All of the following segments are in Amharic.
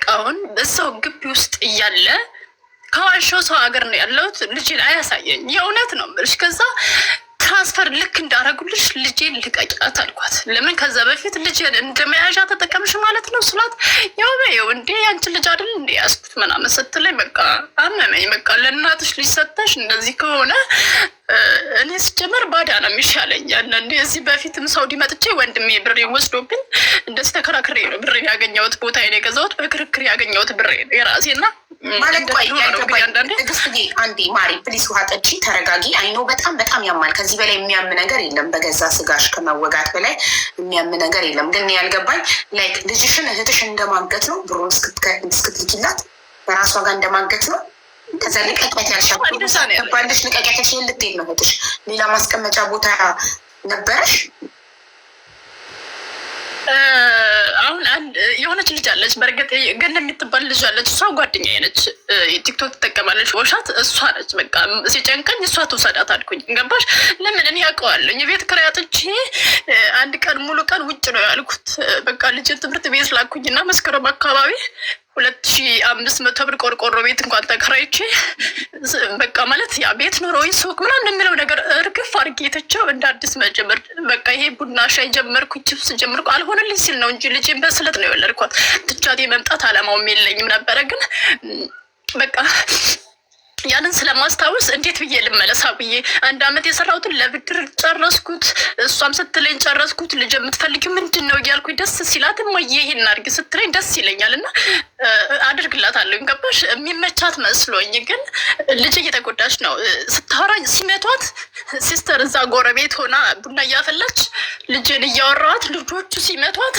አሁን በዛው ግቢ ውስጥ እያለ ከዋሻው ሰው ሀገር ነው ያለሁት። ልጄን አያሳየኝ። የእውነት ነው የምልሽ። ከዛ ትራንስፈር ልክ እንዳረጉልሽ ልጄን ልቀቂያት አልኳት። ለምን ከዛ በፊት ልጄን እንደመያዣ ተጠቀምሽ ማለት ነው ስላት፣ ያው በይው እንዴ ያንቺን ልጅ አይደል እንዴ ያስኩት ምናምን ስትለኝ በቃ አመመኝ። በቃ ለእናትሽ ልጅ ሰጥተሽ እንደዚህ ከሆነ እኔ ስጀመር ባዳ ነው የሚሻለኝ። አንዳንዴ እዚህ በፊትም ሳውዲ መጥቼ ወንድሜ ብሬ ወስዶብኝ እንደዚህ ተከራክሬ ነው ብሬ ያገኘሁት። ቦታ የገዛሁት በክርክር ያገኘሁት ብሬ ነው የራሴና ማለት ትግስትዬ አንዴ ማሪ ፕሊስ ውሃ ጠጪ፣ ተረጋጊ። አይኖ በጣም በጣም ያማል። ከዚህ በላይ የሚያም ነገር የለም። በገዛ ስጋሽ ከመወጋት በላይ የሚያም ነገር የለም። ግን ያልገባኝ ላይክ ልጅሽን እህትሽ እንደማገት ነው፣ ብሩን እስክትልኪላት በራሷ ጋር እንደማገት ነው። ከዛ ልቀቂያት ያልሻባልሽ ልቀቂያት ያልሽ ልትሄድ ነው እህትሽ። ሌላ ማስቀመጫ ቦታ ነበረሽ? አሁን የሆነች ልጅ አለች፣ በእርግጥ ገና የምትባል ልጅ አለች። እሷ ጓደኛዬ ነች፣ ቲክቶክ ትጠቀማለች። ወሻት እሷ ነች። በቃ ሲጨንቀኝ እሷ ትውሰዳት አልኩኝ። ገባሽ? ለምን እኔ ያውቀዋለሁ። የቤት ኪራይ አጥቼ አንድ ቀን ሙሉ ቀን ውጭ ነው ያልኩት። በቃ ልጅን ትምህርት ቤት ላኩኝና መስከረም አካባቢ 2500 ብር ቆርቆሮ ቤት እንኳን ተከራይቼ በቃ ማለት ያ ቤት ኖሮኝ ሱቅ ምናምን የሚለው ነገር እርግፍ አድርጌ የተቸው እንደ አዲስ መጀመር። በቃ ይሄ ቡና ሻይ ጀመርኩ፣ ችፕስ ጀመርኩ። አልሆነልኝ ሲል ነው እንጂ ልጄን በስለት ነው የወለድኳት። ትቻት የመምጣት አላማውም የለኝም ነበረ። ግን በቃ ያንን ስለማስታወስ እንዴት ብዬ ልመለሳ ብዬ 1 አመት የሰራሁትን ለብድር ጨረስኩት። እሷም ስትለኝ ጨረስኩት። ልጅ የምትፈልጊው ምንድን ነው እያልኩኝ ደስ ሲላት እማዬ ይሄን አድርጊ ስትለኝ ደስ ይለኛል እና አድርግላታለሁ። ገባሽ? የሚመቻት መስሎኝ፣ ግን ልጅ እየተጎዳች ነው። ስታወራኝ ሲመቷት ሲስተር እዛ ጎረቤት ሆና ቡና እያፈላች ልጅን እያወራዋት ልጆቹ ሲመቷት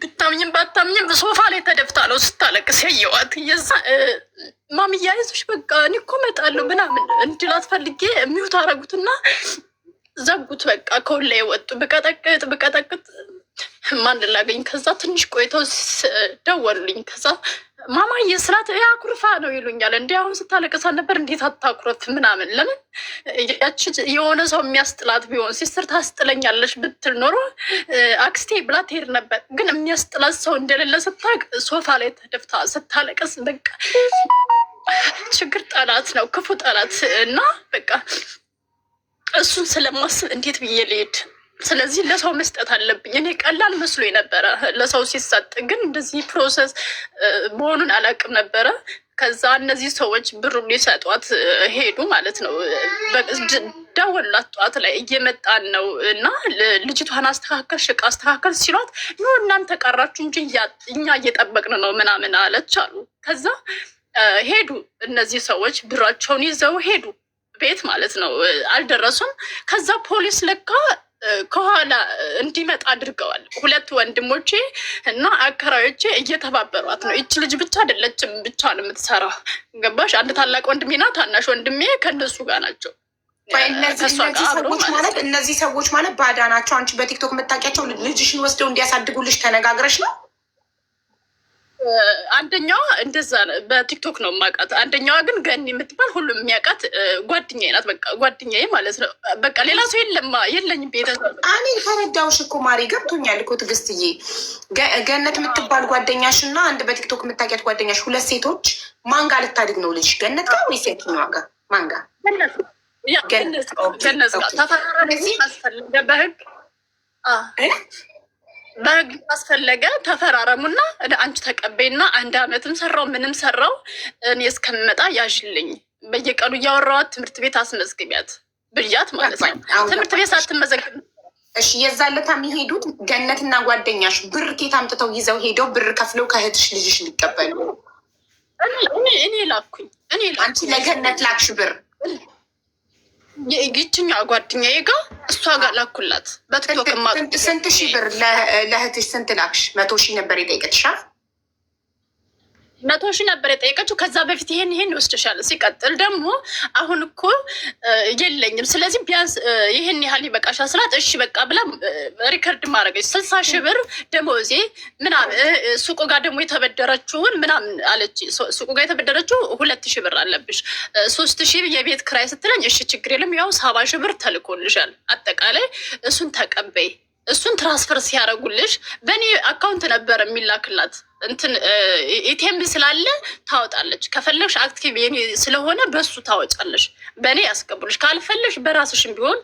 ብታምኝም ባታምኝም ሶፋ ላይ ተደፍታ ነው ስታለቅስ ያየዋት። የዛ ማሚያ ይዞሽ በቃ እኔ እኮ እመጣለሁ ምናምን እንድላት ፈልጌ የሚውት አረጉትና ዘጉት። በቃ ከሁላ የወጡ ብቀጠቅጥ ማን ላገኝ። ከዛ ትንሽ ቆይተው ደወሉልኝ። ከዛ ማማዬ ስላት አኩርፋ ነው ይሉኛል። እንዲ አሁን ስታለቅሳ ነበር እንዴት አታኩረፍ ምናምን። ለምን ያቺ የሆነ ሰው የሚያስጥላት ቢሆን ሲስተር ታስጥለኛለሽ ብትል ኖሮ አክስቴ ብላ ትሄድ ነበር። ግን የሚያስጥላት ሰው እንደሌለ ስታቅ ሶፋ ላይ ተደፍታ ስታለቅስ በቃ ችግር ጠላት ነው፣ ክፉ ጠላት እና በቃ እሱን ስለማስብ እንዴት ብዬ ልሄድ? ስለዚህ ለሰው መስጠት አለብኝ። እኔ ቀላል መስሎ ነበረ ለሰው ሲሰጥ፣ ግን እንደዚህ ፕሮሰስ መሆኑን አላውቅም ነበረ። ከዛ እነዚህ ሰዎች ብሩን ሊሰጧት ሄዱ ማለት ነው። ደወሉላት ጠዋት ላይ እየመጣን ነው እና ልጅቷን አስተካከል ሽቃ አስተካከል ሲሏት ኖ እናንተ ቀራችሁ እንጂ እኛ እየጠበቅን ነው ምናምን አለች አሉ። ከዛ ሄዱ እነዚህ ሰዎች ብራቸውን ይዘው ሄዱ ቤት ማለት ነው። አልደረሱም። ከዛ ፖሊስ ለካ ከኋላ እንዲመጣ አድርገዋል። 2 ወንድሞቼ እና አከራዮቼ እየተባበሯት ነው። ይች ልጅ ብቻ አይደለችም ብቻ ነው የምትሰራ። ገባሽ? አንድ ታላቅ ወንድሜና ታናሽ ወንድሜ ከነሱ ጋር ናቸው። እነዚህ ሰዎች ማለት ባዳ ናቸው። አንቺ በቲክቶክ የምታውቂያቸው ልጅሽን ወስደው እንዲያሳድጉልሽ ተነጋግረሽ ነው? አንደኛዋ እንደዛ በቲክቶክ ነው የማውቃት። አንደኛዋ ግን ገኒ የምትባል ሁሉም የሚያውቃት ጓደኛዬ ናት። በቃ ጓደኛዬ ማለት ነው። በቃ ሌላ ሰው የለኝም ቤተሰብ። እኔ ተረዳሁሽ እኮ ማሪ፣ ገብቶኛል እኮ ትዕግስትዬ። ገነት የምትባል ጓደኛሽ እና አንድ በቲክቶክ የምታውቂያት ጓደኛሽ 2 ሴቶች ማን ጋር ልታድግ ነው ልጅ? ገነት ጋር ወይስ የትኛዋ ጋር? ማን ጋር? ገነት ጋር ተፈራረሙ አስፈለገ በህግ አስፈለገ ተፈራረሙና አንቺ ተቀበይና 1 አመትም ሰራው ምንም ሰራው እኔ እስከምመጣ ያዥልኝ በየቀኑ እያወራኋት ትምህርት ቤት አስመዝግቢያት ብያት ማለት ነው። ትምህርት ቤት ሳትመዘግብ እሺ፣ የዛለታ የሚሄዱት ገነትና ጓደኛሽ ብር ኬት አምጥተው ይዘው ሄደው ብር ከፍለው ከእህትሽ ልጅሽ ሊቀበሉ እኔ ላኩኝ። አንቺ ለገነት ላክሽ ብር? ይችኛ ጓደኛዬ ጋር እሷ ጋር ላኩላት። በቲክቶክ ስንት ሺህ ብር ለእህትሽ ስንት ላክሽ? 100 ሺህ ነበር የጠየቀችሻል? 100 ሺህ ነበር የጠየቀችው። ከዛ በፊት ይሄን ይወስድሻል። ሲቀጥል ደግሞ አሁን እኮ የለኝም፣ ስለዚህ ቢያንስ ይሄን ያህል ይበቃሻል ስላት እሺ በቃ ብላ ሪከርድ ማድረገች። 60 ሺህ ብር ደሞዜ ምናምን ሱቁ ጋር ደግሞ የተበደረችውን ምናምን አለች። ሱቁ ጋር የተበደረችው 2 ሺህ ብር አለብሽ፣ 3 ሺህ የቤት ክራይ ስትለኝ እሺ ችግር የለም ያው 70 ሺህ ብር ተልኮልሻል፣ አጠቃላይ እሱን ተቀበይ። እሱን ትራንስፈር ሲያደርጉልሽ በእኔ አካውንት ነበር የሚላክላት እንትን ኢቴም ስላለ ታወጣለች። ከፈለግሽ አክቲቭ የኔ ስለሆነ በሱ ታወጫለሽ፣ በእኔ ያስቀብሉሽ። ካልፈለግሽ በራስሽም ቢሆን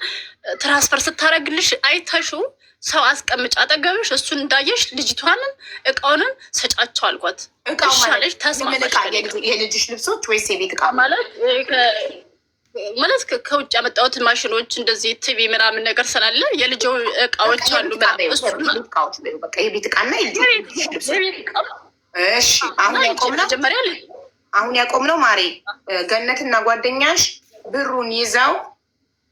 ትራንስፈር ስታደርግልሽ አይተሽው ሰው አስቀምጭ አጠገብሽ። እሱን እንዳየሽ ልጅቷንም እቃውንም ሰጫቸው አልኳት። እቃሻለች ተስማማች። የልጅሽ ልብሶች ወይስ የቤት እቃ? ማለት ከውጭ ያመጣሁትን ማሽኖች እንደዚህ ቲቪ ምናምን ነገር ስላለ የልጆ እቃዎች አሉ። የቤት እቃና አሁን ያቆምነው ማሬ ገነትና ጓደኛሽ ብሩን ይዘው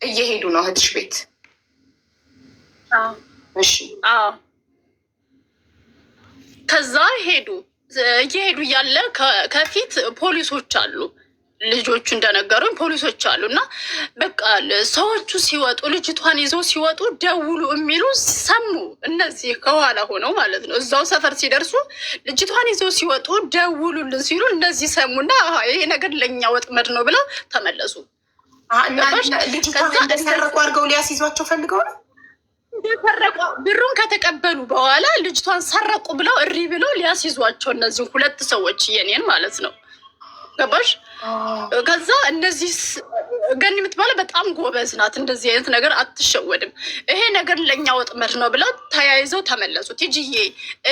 እየሄዱ ነው እህትሽ ቤት። እሺ ከዛ እየሄዱ እያለ ከፊት ፖሊሶች አሉ። ልጆቹ እንደነገሩኝ ፖሊሶች አሉ። እና በቃ ሰዎቹ ሲወጡ ልጅቷን ይዘው ሲወጡ ደውሉ የሚሉ ሰሙ። እነዚህ ከኋላ ሆነው ማለት ነው። እዛው ሰፈር ሲደርሱ ልጅቷን ይዘው ሲወጡ ደውሉልን ሲሉ እነዚህ ሰሙና ይሄ ነገር ለእኛ ወጥመድ ነው ብለው ተመለሱ። ልጅቷን እንደሰረቁ አድርገው ሊያስይዟቸው ፈልገው ነው። ብሩን ከተቀበሉ በኋላ ልጅቷን ሰረቁ ብለው እሪ ብለው ሊያስይዟቸው እነዚህ ሁለት ሰዎች የኔን ማለት ነው። ገባሽ? ከዛ እነዚህ ገኒ የምትባለው በጣም ጎበዝ ናት። እንደዚህ አይነት ነገር አትሸወድም። ይሄ ነገር ለእኛ ወጥመድ ነው ብለው ተያይዘው ተመለሱ። ቲጂዬ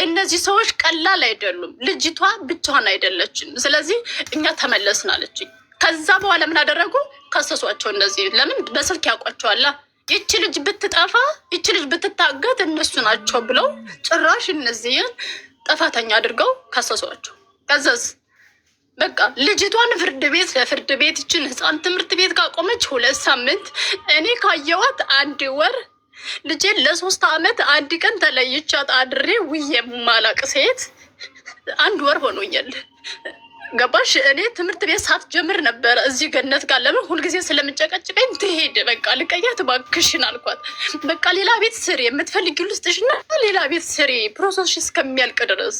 እነዚህ ሰዎች ቀላል አይደሉም። ልጅቷ ብቻዋን አይደለችም። ስለዚህ እኛ ተመለስን አለችኝ። ከዛ በኋላ ምን አደረጉ? ከሰሷቸው። እነዚህ ለምን በስልክ ያውቋቸዋላ። ይቺ ልጅ ብትጠፋ ይቺ ልጅ ብትታገት እነሱ ናቸው ብለው ጭራሽ እነዚህን ጥፋተኛ አድርገው ከሰሷቸው። ከዛስ በቃ ልጅቷን ለፍርድ ቤት ይችን ህፃን ትምህርት ቤት ካቆመች 2 ሳምንት እኔ ካየዋት 1 ወር ልጄን ለ3 ዓመት 1 ቀን ተለይቻት አድሬ ውዬ የማላቅ ሴት 1 ወር ሆኖኛል። ገባሽ? እኔ ትምህርት ቤት ሳትጀምር ነበረ እዚህ ገነት ጋር ለምን ሁልጊዜ ስለምጨቀጭቀኝ ትሄድ በቃ ልቀያት እባክሽን አልኳት። በቃ ሌላ ቤት ስሪ የምትፈልጊው ልስጥሽና ሌላ ቤት ስሪ ፕሮሰስ እስከሚያልቅ ድረስ።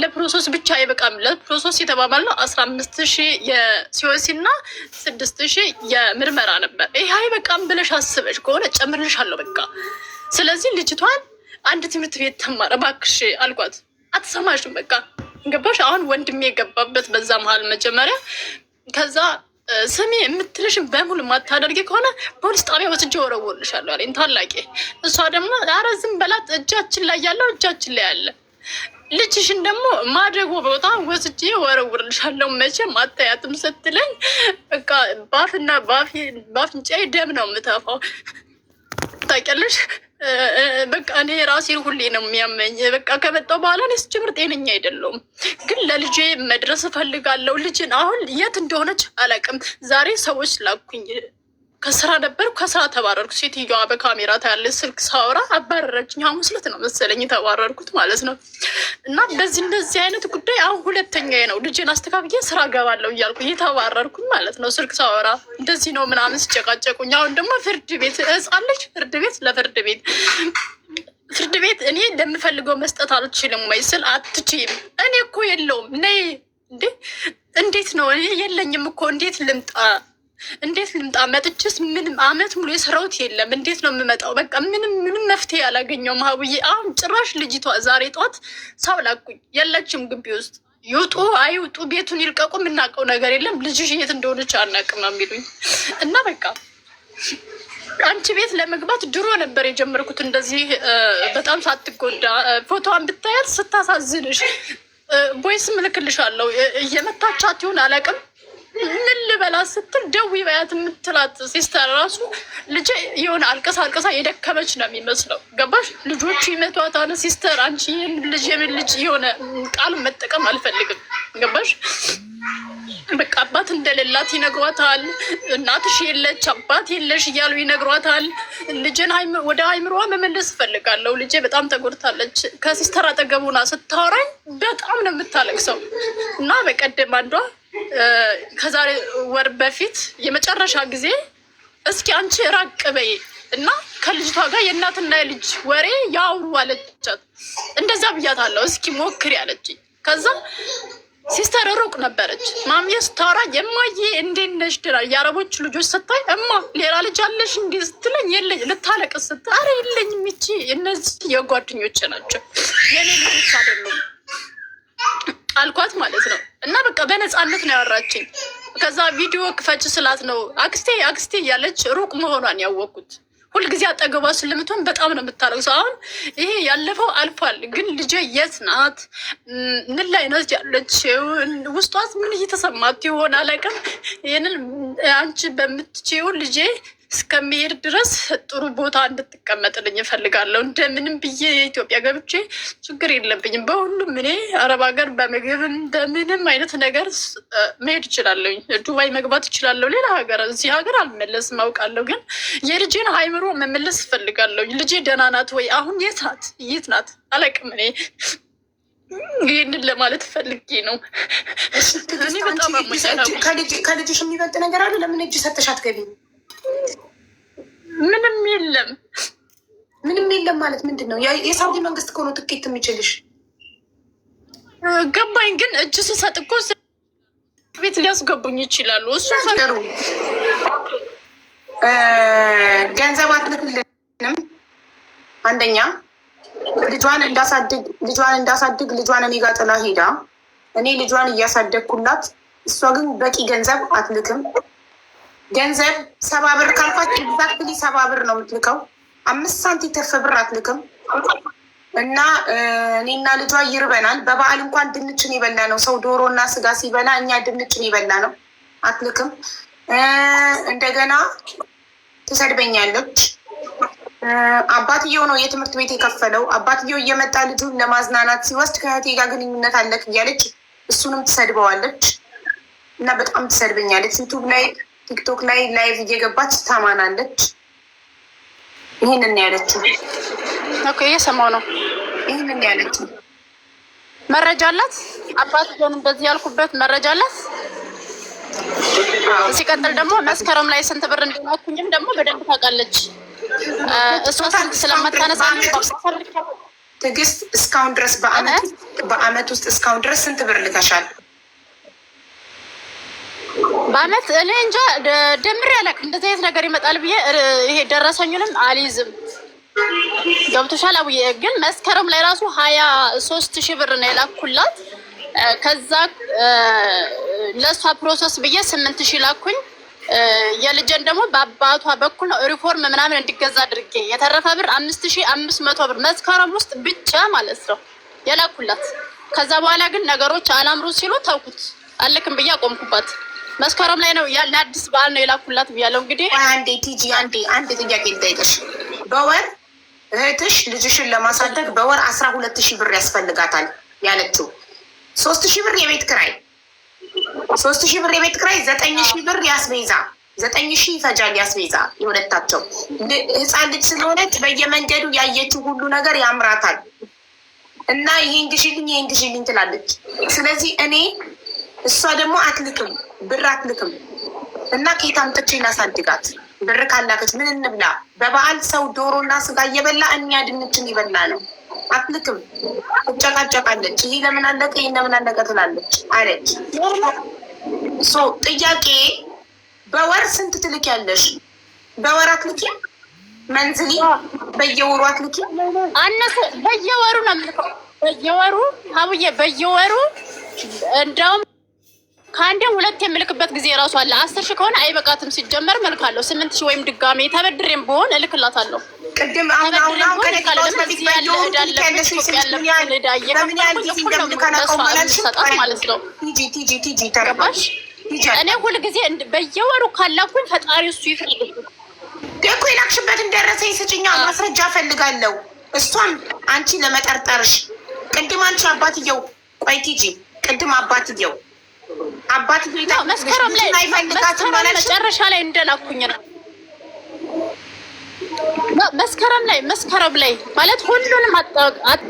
ለፕሮሰስ ብቻ አይበቃም። ለፕሮሰስ የተባባልነው 15,000 የሲኦሲ እና 6,000 የምርመራ ነበር። ይሄ አይበቃም ብለሽ አስበሽ ከሆነ ጨምርልሻለሁ በቃ። ስለዚህ ልጅቷን አንድ ትምህርት ቤት ተማረ እባክሽ አልኳት። አትሰማሽም በቃ ገባሽ? አሁን ወንድሜ የገባበት በዛ መሀል መጀመሪያ። ከዛ ስሜ የምትልሽን በሙሉ ማታደርጊ ከሆነ ፖሊስ ጣቢያ ወስጄ ወረውርልሻለሁ አለኝ ታላቄ። እሷ ደግሞ ኧረ ዝም በላት እጃችን ላይ ያለው እጃችን ላይ ያለ ልጅሽን ደግሞ ማደጎ ቦታ ወስጄ ወረውርልሻለሁ መቼም አታያትም ስትለኝ በቃ ባፍና ባፍንጫዬ ደም ነው የምተፋው ታውቂያለሽ። በቃ እኔ ራሴን ሁሌ ነው የሚያመኝ። በቃ ከመጣሁ በኋላ እኔ ስጀምር ጤነኛ አይደለሁም፣ ግን ለልጄ መድረስ እፈልጋለሁ። ልጅን አሁን የት እንደሆነች አላውቅም። ዛሬ ሰዎች ላኩኝ። ከስራ ነበርኩ፣ ከስራ ተባረርኩ። ሴትዮዋ በካሜራ ታያለች። ስልክ ሳወራ አባረረችኝ። ሐሙስ ዕለት ነው መሰለኝ የተባረርኩት ማለት ነው። እና እንደዚህ አይነት ጉዳይ አሁን 2ኛዬ ነው። ልጄን አስተካክዬ ስራ ገባለሁ እያልኩ እየተባረርኩኝ ማለት ነው። ስልክ ሳወራ እንደዚህ ነው ምናምን ሲጨቃጨቁኝ። አሁን ደግሞ ፍርድ ቤት ህፃለች። ፍርድ ቤት እኔ እንደምፈልገው መስጠት አልችልም ወይ ስል አትችይም። እኔ እኮ የለውም ነይ እንዴ! እንዴት ነው እኔ የለኝም እኮ እንዴት ልምጣ? መጥቼስ ምንም አመት ሙሉ የሰራሁት የለም። እንዴት ነው የምመጣው? በቃ ምንም መፍትሄ ያላገኘውም። ሀቡዬ አሁን ጭራሽ ልጅቷ ዛሬ ጠዋት ሰው ላኩኝ። የለችም ግቢ ውስጥ። ይውጡ አይውጡ ቤቱን ይልቀቁ የምናውቀው ነገር የለም። ልጅሽ የት እንደሆነች አናውቅም ነው የሚሉኝ። እና በቃ አንቺ ቤት ለመግባት ድሮ ነበር የጀመርኩት እንደዚህ በጣም ሳትጎዳ። ፎቶዋን ብታያት ስታሳዝንሽ። ቦይስ ምልክልሻለሁ። እየመታቻት ይሁን አላውቅም። ምን ልበላት ስትል ደዊ በያት የምትላት ሲስተር ራሱ ልጄ የሆነ አልቀሳ የደከመች ነው የሚመስለው። ገባሽ? ልጆቹ ይመቷታል። ሲስተር አንቺ የምን ልጅ የሆነ ቃሉን መጠቀም አልፈልግም። ገባሽ? በቃ አባት እንደሌላት ይነግሯታል። እናትሽ የለች አባት የለሽ እያሉ ይነግሯታል። ልጄን ወደ አይምሮዋ መመለስ እፈልጋለሁ። ልጄ በጣም ተጎድታለች። ከሲስተር አጠገቡና ስታወራኝ በጣም ነው የምታለቅሰው። እና በቀደም አንዷ ከዛሬ ወር በፊት የመጨረሻ ጊዜ እስኪ አንቺ ራቅ በይ እና ከልጅቷ ጋር የእናትና የልጅ ወሬ ያውሩ አለቻት። እንደዛ ብያታለሁ። እስኪ ሞክሪ አለችኝ። ከዛ ሲስተር ሩቅ ነበረች። ማሚዬ ስታወራ የማዬ እንዴት ነሽ ድራ የአረቦች ልጆች ስታይ እማ ሌላ ልጅ አለሽ እንዲህ ስትለኝ የለኝ ልታለቅስ ስትል አረ የለኝም ይቺ እነዚህ የጓደኞች ናቸው የኔ ልጆች አይደሉም አልኳት ማለት ነው። እና በቃ በነፃነት ነው ያወራችኝ። ከዛ ቪዲዮ ክፈች ስላት ነው አክስቴ አክስቴ እያለች ሩቅ መሆኗን ያወቅኩት። ሁልጊዜ አጠገቧ ስለምትሆን በጣም ነው የምታለቅሰው። አሁን ይሄ ያለፈው አልፏል፣ ግን ልጄ የት ናት? ምን ላይ ናት ያለችው? ውስጧት ምን እየተሰማት ይሆን አላውቅም። ይህንን አንቺ በምትችይው ልጄ እስከሚሄድ ድረስ ጥሩ ቦታ እንድትቀመጥልኝ እፈልጋለሁ። እንደምንም ብዬ የኢትዮጵያ ገብቼ ችግር የለብኝም በሁሉም። እኔ አረብ ሀገር በምግብም በምንም አይነት ነገር መሄድ እችላለሁኝ። ዱባይ መግባት እችላለሁ። ሌላ ሀገር እዚህ ሀገር አልመለስም አውቃለሁ፣ ግን የልጄን አይምሮ መመለስ እፈልጋለሁ። ልጄ ደህና ናት ወይ? አሁን የት ናት? የት ናት አላውቅም። እኔ ይህንን ለማለት ፈልጌ ነው። እኔ በጣም ከልጅሽ የሚበልጥ ነገር አለ? ለምን እጅ ሰተሻት ገቢ? ምንም የለም። ምንም የለም ማለት ምንድን ነው? የሳውዲ መንግስት ከሆነ ትኬት የሚችልሽ ገባኝ። ግን እጅ ስሰጥ እኮ ቤት ሊያስገቡኝ ይችላሉ። እሱ ፈሩ ገንዘብ አትልክልንም። አንደኛ ልጇን እንዳሳድግ ልጇን እኔ ጋር ጥላ ሄዳ እኔ ልጇን እያሳደግኩላት፣ እሷ ግን በቂ ገንዘብ አትልክም። ገንዘብ 70 ብር ካልኳት ኤግዛክትሊ 70 ብር ነው የምትልከው። 5 ሳንቲም ትርፍ ብር አትልክም። እና እኔና ልጇ ይርበናል። በበዓል እንኳን ድንችን የበላ ነው ሰው ዶሮ እና ስጋ ሲበላ፣ እኛ ድንችን የበላ ነው። አትልክም። እንደገና ትሰድበኛለች። አባትየው ነው የትምህርት ቤት የከፈለው። አባትየው እየመጣ ልጁን ለማዝናናት ሲወስድ ከእህቴ ጋር ግንኙነት አለክ እያለች እሱንም ትሰድበዋለች። እና በጣም ትሰድበኛለች። ዩቱብ ላይ ቲክቶክ ላይ ላይቭ እየገባች ታማናለች። ይህንን ያለችው እየሰማው ነው። ይህንን ያለችው መረጃ አላት። አባት ሆኑ በዚህ ያልኩበት መረጃ አላት። ሲቀጥል ደግሞ መስከረም ላይ ስንት ብር እንደማኩኝም ደግሞ በደንብ ታውቃለች። እሷ ስንት ስለማታነሳ ትዕግስት እስካሁን ድረስ በአመት ውስጥ እስካሁን ድረስ ስንት ብር ልከሻል? በአመት እኔ እንጃ ደምሬ አላውቅም። እንደዚህ አይነት ነገር ይመጣል ብዬ ይሄ ደረሰኙንም አልይዝም። ገብቶሻል አቡዬ? ግን መስከረም ላይ ራሱ 23,000 ብር ነው የላኩላት። ከዛ ለእሷ ፕሮሰስ ብዬ 8,000 ላኩኝ። የልጄን ደግሞ በአባቷ በኩል ነው ሪፎርም ምናምን እንዲገዛ አድርጌ የተረፈ ብር 5,500 ብር መስከረም ውስጥ ብቻ ማለት ነው የላኩላት። ከዛ በኋላ ግን ነገሮች አላምሩ ሲሉ ተውኩት፣ አልክም ብዬ አቆምኩባት። መስከረም ላይ ነው ለአዲስ በዓል ነው የላኩላት ብያለሁ። እንግዲህ አንዴ ቲጂ አንድ ጥያቄ ልጠይቅሽ። በወር እህትሽ ልጅሽን ለማሳደግ በወር 12,000 ብር ያስፈልጋታል ያለችው 3,000 ብር የቤት ክራይ 3,000 ብር የቤት ክራይ 9,000 ብር ያስቤዛ 9,000 ይፈጃል ያስቤዛ የሁለታቸው። ህፃን ልጅ ስለሆነች በየመንገዱ ያየችው ሁሉ ነገር ያምራታል እና ይሄን ግዢልኝ ትላለች። ስለዚህ እኔ እሷ ደግሞ አትልክም፣ ብር አትልክም እና ከየት አምጥቼ ላሳድጋት? ብር ካላከች ምን እንብላ? በበዓል ሰው ዶሮና ስጋ እየበላ እኛ ድንችን ይበላ ነው። አትልክም፣ ትጨቃጨቃለች። ይሄ ለምን አለቀ፣ ይሄ ለምን አለቀ ትላለች አለች። ጥያቄ በወር ስንት ትልክ ያለሽ? በወር አትልኪም? መንዝሊ በየወሩ አትልኪም? አነሰ በየወሩ ነው የምልከው። በየወሩ አቡዬ በየወሩ እንደውም ከአንዴም ሁለት የምልክበት ጊዜ እራሱ አለ። 10,000 ከሆነ አይበቃትም። ሲጀመር መልካለሁ 8,000 ወይም ድጋሜ ተበድሬም በሆን እልክላታለሁ። ቅድም አሁን ከነገሮች በፊት በየወሩ ትልኪያለሽ ማለት ነው። ቲጂ ተረባሽ። እኔ ሁልጊዜ በየወሩ ካላኩኝ ፈጣሪ እሱ ይፈልግ እኮ የላክሽበትን ደረሰኝ ስጭኛ፣ ማስረጃ ፈልጋለሁ። እሷን አንቺ ለመጠርጠርሽ ቅድም አንቺ አባትየው ቆይ ቲጂ ቅድም አባትየው መስከረም ላይ መጨረሻ ላይ እንደላኩኝ ነው። መስከረም ላይ ማለት ሁሉንም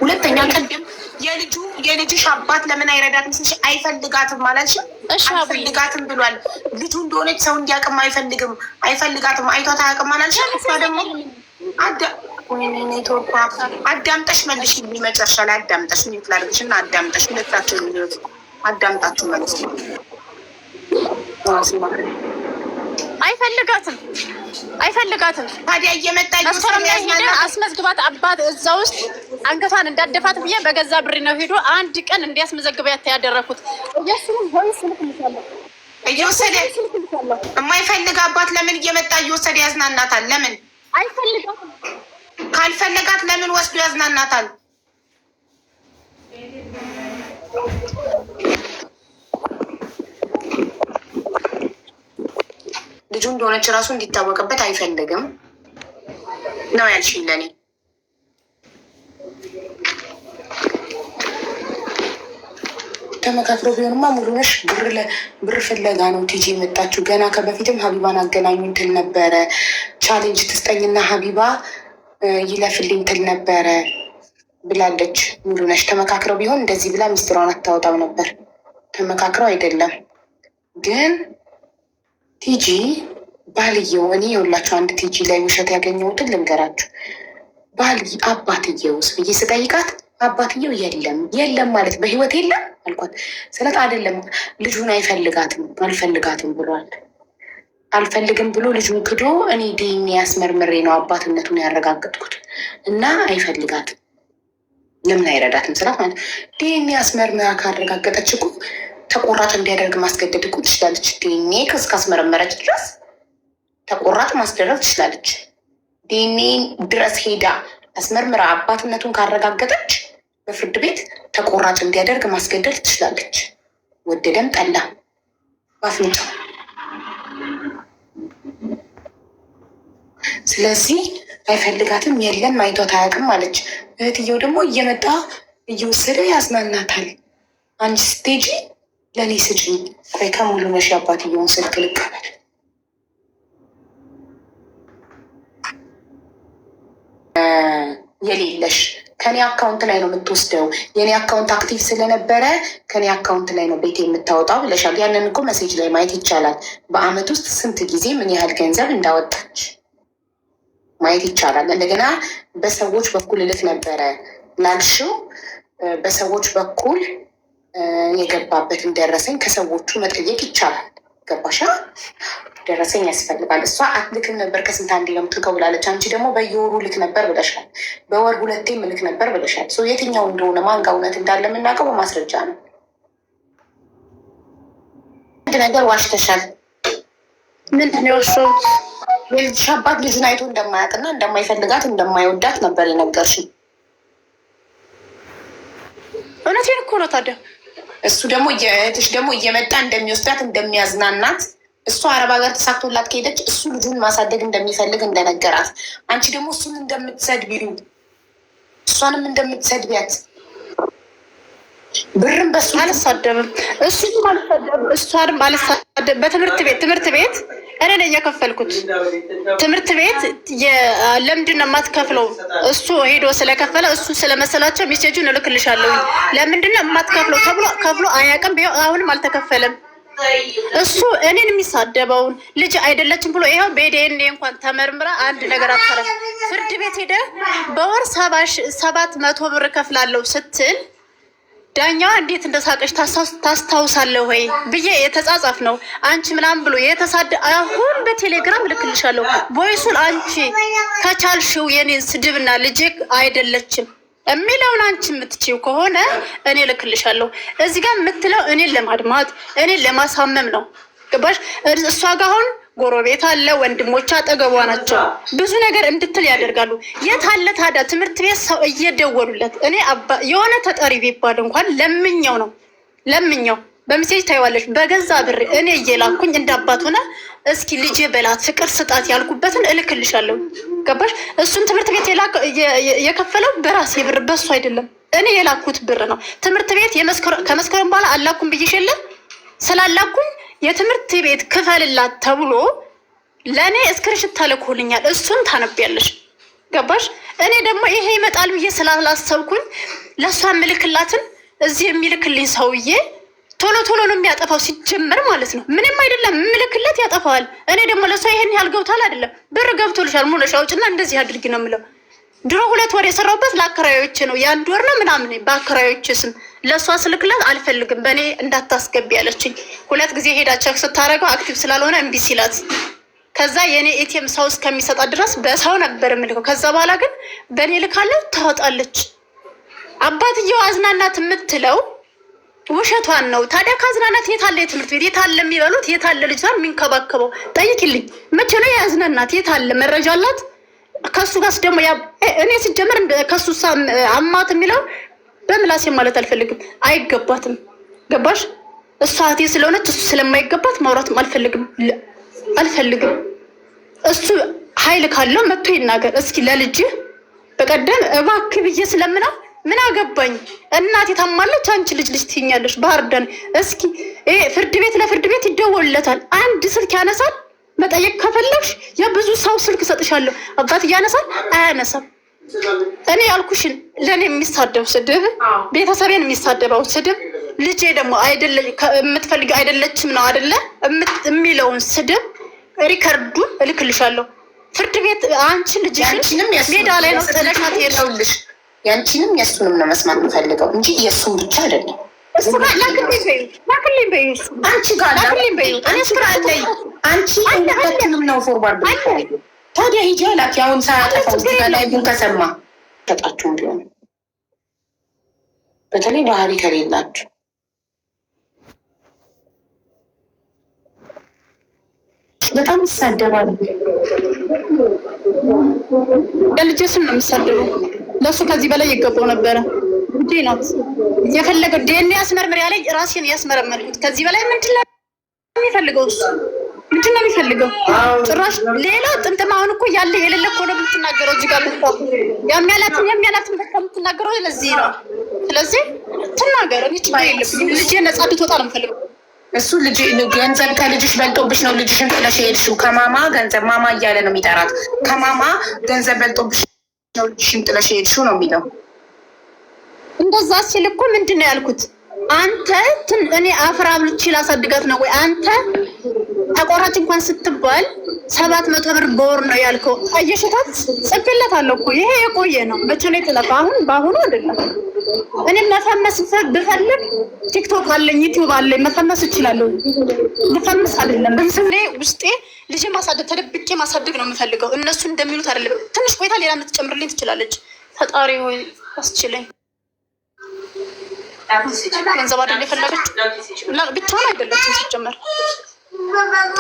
ሁለተኛ ቅድም የልጅሽ አባት ለምን አይረዳትም ስልሽ አይፈልጋትም ማለት አይፈልጋትም ብሏል። ልጁ እንደሆነች ሰው እንዲያውቅም አይፈልጋትም አይቷት አያውቅም አላልሽ? እሷ ደግሞ ኔትወርኳ አዳምጠሽ መልሽ። መጨረሻ ላይ አዳምጠሽ ሚት ላድርግሽ እና አዳምጠሽ ሁለታቸው አዳምጣችሁ መልስ ነው። አይፈልጋትም። ታዲያ እየመጣ አስመዝግባት አባት እዛ ውስጥ አንገቷን እንዳደፋት ብዬ በገዛ ብሬ ነው ሄዶ አንድ ቀን እንዲያስመዘግባት ያደረኩት። እየወሰደ የማይፈልግ አባት ለምን እየመጣ እየወሰደ ያዝናናታል? ለምን አይፈልጋትም? ካልፈለጋት ለምን ወስዶ ያዝናናታል? ልጁ እንደሆነች ራሱ እንዲታወቅበት አይፈልግም ነው ያልሽኝ ለኔ። ተመካክሮ ቢሆንማ ሙሉነሽ ብር ፍለጋ ነው ቲጂ የመጣችው። ገና ከበፊትም ሀቢባን አገናኙ ትል ነበረ። ቻሌንጅ ትስጠኝና ሀቢባ ይለፍልኝ ትል ነበረ ብላለች ሙሉነሽ። ተመካክረው ቢሆን እንደዚህ ብላ ሚስጥሯን አታወጣም ነበር። ተመካክረው አይደለም ግን ቲጂ ባልየው፣ እኔ የሁላችሁ አንድ ቲጂ ላይ ውሸት ያገኘሁትን ልንገራችሁ። አባትየውስ ብዬ ስጠይቃት አባትየው የለም ማለት በህይወት የለም አልኳት። ስለት አይደለም ልጁን አልፈልጋትም ብሏል። አልፈልግም ብሎ ልጁን ክዶ እኔ ዲኤንኤ አስመርምሬ ነው አባትነቱን ያረጋገጥኩት እና አይፈልጋትም። ለምን አይረዳትም ስላት ማለት ዲኤንኤ አስመርምራ ካረጋገጠች እኮ ተቆራጭ እንዲያደርግ ማስገደድ እኮ ትችላለች። ዲኤንኤ ካስመረመረች ድረስ ተቆራጭ ማስደረግ ትችላለች። ዲኤንኤ ድረስ ሄዳ አስመርምራ አባትነቱን ካረጋገጠች በፍርድ ቤት ተቆራጭ እንዲያደርግ ማስገደድ ትችላለች። ወደደም ጠላ ባፍንጫ። ስለዚህ አይፈልጋትም፣ የለም አይቷት አያውቅም አለች። እህትየው ደግሞ እየመጣ እየወሰደ ያዝናናታል። አንቺ ስቴጂ ለእኔ ስጭኝ፣ ቆይ ከሙሉነሽ አባትየውን ስልክ ልቀበል። የሌለሽ ከኔ አካውንት ላይ ነው የምትወስደው፣ የኔ አካውንት አክቲቭ ስለነበረ ከኔ አካውንት ላይ ነው ቤት የምታወጣው ብለሻል። ያንን እኮ መሴጅ ላይ ማየት ይቻላል። በአመት ውስጥ ስንት ጊዜ ምን ያህል ገንዘብ እንዳወጣች ማየት ይቻላል። እንደገና በሰዎች በኩል እልክ ነበረ ላልሽው፣ በሰዎች በኩል የገባበትን ደረሰኝ ከሰዎቹ መጠየቅ ይቻላል። ገባሻ? ደረሰኝ ያስፈልጋል። እሷ አትልክም ነበር ከስንት አንዴ ነው የምትልከው ብላለች። አንቺ ደግሞ በየወሩ ልክ ነበር ብለሻል። በወር 2 ልክ ነበር ብለሻል። የትኛው እንደሆነ ማንጋ እውነት እንዳለ የምናውቀው በማስረጃ ነው። አንድ ነገር ዋሽተሻል። ምንድን ነው የወሰኑት? የልጅሽ አባት ልጁን አይቶ እንደማያውቅና እንደማይፈልጋት እንደማይወዳት ነበር የነገርሽኝ። እውነቴን እኮ ነው። ታዲያ እሱ ደግሞ እህትሽ ደግሞ እየመጣ እንደሚወስዳት እንደሚያዝናናት፣ እሷ አረብ ሀገር ተሳክቶላት ከሄደች እሱ ልጁን ማሳደግ እንደሚፈልግ እንደነገራት፣ አንቺ ደግሞ እሱን እንደምትሰድቢው እሷንም እንደምትሰድቢያት፣ ብርም በሱ አልሳደብም፣ እሷንም አልሳደብም። በትምህርት ቤት እኔ ነኝ የከፈልኩት። ትምህርት ቤት ለምንድን ነው የማትከፍለው? እሱ ሄዶ ስለከፈለ እሱ ስለመሰላቸው ሜሴጁን እልክልሻለሁ። ለምንድን ነው የማትከፍለው ተብሎ ከፍሎ አያውቅም። አሁንም አልተከፈለም። እሱ እኔን የሚሳደበውን ልጅ አይደለችም ብሎ ይኸው በዲኤንኤ እንኳን ተመርምራ አንድ ነገር አታረፍ። ፍርድ ቤት ሄደ በወር 700 ብር ከፍላለሁ ስትል ዳኛዋ እንዴት እንደሳቀች ታስታውሳለህ ወይ ብዬ የተጻጻፍ ነው። አንቺ ምናምን ብሎ የተሳደ አሁን በቴሌግራም ልክልሻለሁ ቮይሱን። አንቺ ከቻልሽው የኔን ስድብና ልጅ አይደለችም የሚለውን አንቺ የምትችይው ከሆነ እኔ ልክልሻለሁ። እዚህ ጋር የምትለው እኔን ለማድማት እኔን ለማሳመም ነው። ገባሽ? እሷ ጋር አሁን ጎረቤት አለ፣ ወንድሞች አጠገቧ ናቸው። ብዙ ነገር እንድትል ያደርጋሉ። የት አለ ታዲያ ትምህርት ቤት ሰው እየደወሉለት እኔ የሆነ ተጠሪ ቢባል እንኳን ለምኛው በሚሴጅ ታይዋለች። በገዛ ብር እኔ እየላኩኝ እንዳባት ሆነ እስኪ ልጄ በላት ፍቅር ስጣት ያልኩበትን እልክልሻለሁ። ገባሽ? እሱም ትምህርት ቤት የከፈለው በራሴ ብር በሱ አይደለም፣ እኔ የላኩት ብር ነው። ትምህርት ቤት ከመስከረም በኋላ አላኩም ብዬሽ የለ ስላላኩኝ የትምህርት ቤት ክፈልላት ተብሎ ለእኔ እስክሪንሾት ተልኮልኛል። እሱን ታነቢያለሽ። ገባሽ? እኔ ደግሞ ይሄ ይመጣል ብዬ ስላላሰብኩኝ ለእሷ ምልክላትን እዚህ የሚልክልኝ ሰውዬ ቶሎ ነው የሚያጠፋው። ሲጀመር ማለት ነው ምንም አይደለም ምልክለት ያጠፋዋል። እኔ ደግሞ ለእሷ ይሄን ያህል ገብቷል አይደለም ብር ገብቶልሻል ሙነሽ አውጭና እንደዚህ አድርጊ ነው የምለው። ድሮ 2 ወር የሰራሁበት ለአከራዮች ነው። የ1 ወር ነው ምናምን በአከራዮች ስም ለእሷ ስልክላት አልፈልግም በእኔ እንዳታስገቢ ያለችኝ። 2 ጊዜ ሄዳ ቸክ ስታደርገው አክቲቭ ስላልሆነ እምቢ ሲላት ከዛ የእኔ ኤቲኤም ሰው እስከሚሰጣት ድረስ በሰው ነበር የምልከው። ከዛ በኋላ ግን በእኔ ልካለው ታወጣለች። አባትየው አዝናናት የምትለው ውሸቷን ነው። ታዲያ ከአዝናናት የታለ የትምህርት ቤት የታለ የሚበሉት የታለ ልጇን የሚንከባከበው ጠይቅልኝ። መቼ ነው የአዝናናት የታለ መረጃ አላት? ከሱ ጋርስ ደግሞ እኔ ሲጀምር ከሱ አማት የሚለው በምላሴ ማለት አልፈልግም። አይገባትም። ገባሽ? እሷ እህቴ ስለሆነች እሱ ስለማይገባት ማውራትም አልፈልግም። እሱ ኃይል ካለው መጥቶ ይናገር እስኪ ለልጅ። በቀደም እባክህ ብዬ ስለምነው ምን አገባኝ እናቴ ታማለች አንቺ ልጅ ትይኛለሽ። ባህር ዳር እስኪ ፍርድ ቤት ለፍርድ ቤት ይደወልለታል። አንድ ስልክ ያነሳል። መጠየቅ ከፈለግሽ የብዙ ሰው ስልክ ሰጥሻለሁ። አባት እያነሳል አያነሳም። እኔ ያልኩሽን ለእኔ የሚሳደብ ስድብ ቤተሰቤን የሚሳደበው ስድብ ልጄ ደግሞ የምትፈልጊው አይደለችም ነው አይደለ የሚለውን ስድብ ሪከርዱን እልክልሻለሁ። ፍርድ ቤት አንቺ ልጅሽን ሜዳ ላይ ነው ጥለሻት ሄድሽ። ያንቺንም የእሱንም ነው መስማት የምፈልገው እንጂ የእሱን ብቻ አይደለም። ላክልኝ በይው አንቺ ጋር አንቺ ሁለታችንም ነው ፎርዋርድ። ታዲያ ሂጂ አላት። ያሁን ሳያጠፋው ላይቡን ከሰማ ሰጣችሁም ቢሆን በተለይ ባህሪ ከሌላችሁ በጣም ይሳደባሉ። ለልጄ ስም ነው የሚሳደበው። ለእሱ ከዚህ በላይ ይገባው ነበረ። እንዴ ናት የፈለገ ዲኤንኤ ያስመርምር ያለኝ ራሴን ያስመረመርኩት። ከዚህ በላይ ምንድን ነው የሚፈልገው? እሱ ምንድን ነው የሚፈልገው? ጭራሽ ሌላ ጥምጥም። አሁን እኮ ያለ የሌለ እኮ ነው የምትናገረው። እዚህ ጋር የሚያላትን በቃ የምትናገረው ለዚህ ነው። ስለዚህ ትናገር። እኔ ችግር የለብኝም። ልጄ ነጻ እንድትወጣ ነው የምፈልገው። እሱ ልጅ ገንዘብ ከልጅሽ በልጦብሽ ነው ልጅሽን ጥለሽ የሄድሽው። ከማማ ገንዘብ ማማ እያለ ነው የሚጠራት። ከማማ ገንዘብ በልጦብሽ ነው ልጅሽን ጥለሽ የሄድሽው ነው የሚለው። እንደዛ ሲል እኮ ምንድን ነው ያልኩት? አንተ እኔ አፍራ ብልቼ ላሳድጋት ነው ወይ? አንተ ተቆራጭ እንኳን ስትባል 700 ብር በወር ነው ያልከው። አየሽታት ጽፌለታለሁ እኮ ይሄ የቆየ ነው። መቼ ነው የተላከው? አሁን በአሁኑ አይደለም። እኔ መፈመስ ብፈልግ ቲክቶክ አለኝ፣ ዩቲዩብ አለኝ፣ መፈመስ እችላለሁ። ልፈምስ አይደለም በስኔ ውስጤ ልጅ ማሳደግ ተደብቄ ማሳደግ ነው የምፈልገው። እነሱ እንደሚሉት አይደለም። ትንሽ ቆይታ ሌላ የምትጨምርልኝ ትችላለች። ፈጣሪ ሆይ አስችለኝ። ገንዘብ አይደል የፈለገችው? ብቻውን አይደለችም ሲጀመር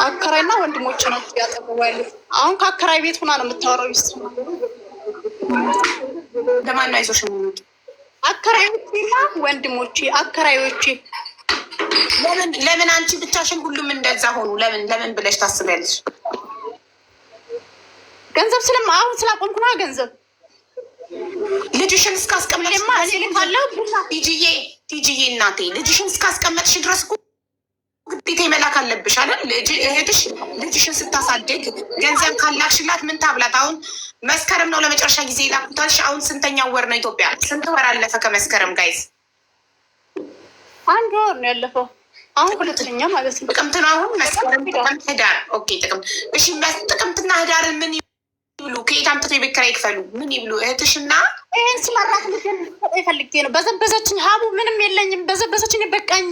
አከራይና ወንድሞች ናቸው ያጠገቡ ያሉት። አሁን ከአከራይ ቤት ሆና ነው የምታወራው። ይሰማ ለማን ነው አይዞሽ? አከራዮቼና ወንድሞቼ አከራዮቼ። ለምን አንቺ ብቻሽን ሁሉም እንደዛ ሆኑ? ለምን ብለሽ ታስቢያለሽ? ገንዘብ አሁን ስላቆምኩ ነው። ገንዘብ ልጅሽን እስካስቀመጥሽማ እኔ ልካለሁ። ቲጂዬ እናቴ ልጅሽን እስካስቀመጥሽ ድረስ እኮ ግዴታ መላክ አለብሽ አይደል? እህትሽ ልጅሽን ስታሳድግ ገንዘብ ካላክሽላት ምን ታብላት? አሁን መስከረም ነው ለመጨረሻ ጊዜ ላኩታልሽ። አሁን ስንተኛው ወር ነው? ኢትዮጵያ ስንት ወር አለፈ ከመስከረም ጋይዝ? 1 ወር ነው ያለፈው። አሁን 2ኛ ማለት ነው። ጥቅምት ነው አሁን። መስከረም፣ ጥቅምት፣ ህዳር። ኦኬ ጥቅምት። እሺ ጥቅምትና ህዳርን ምን ይብሉ? ከየት አምጥተው የቤት ኪራይ ይክፈሉ? ምን ይብሉ? እህትሽና ይህን ስመራት ልጅን ፈልጌ ነው። በዘበዘችኝ። ሀቡ ምንም የለኝም። በዘበዘችኝ። በቃኝ።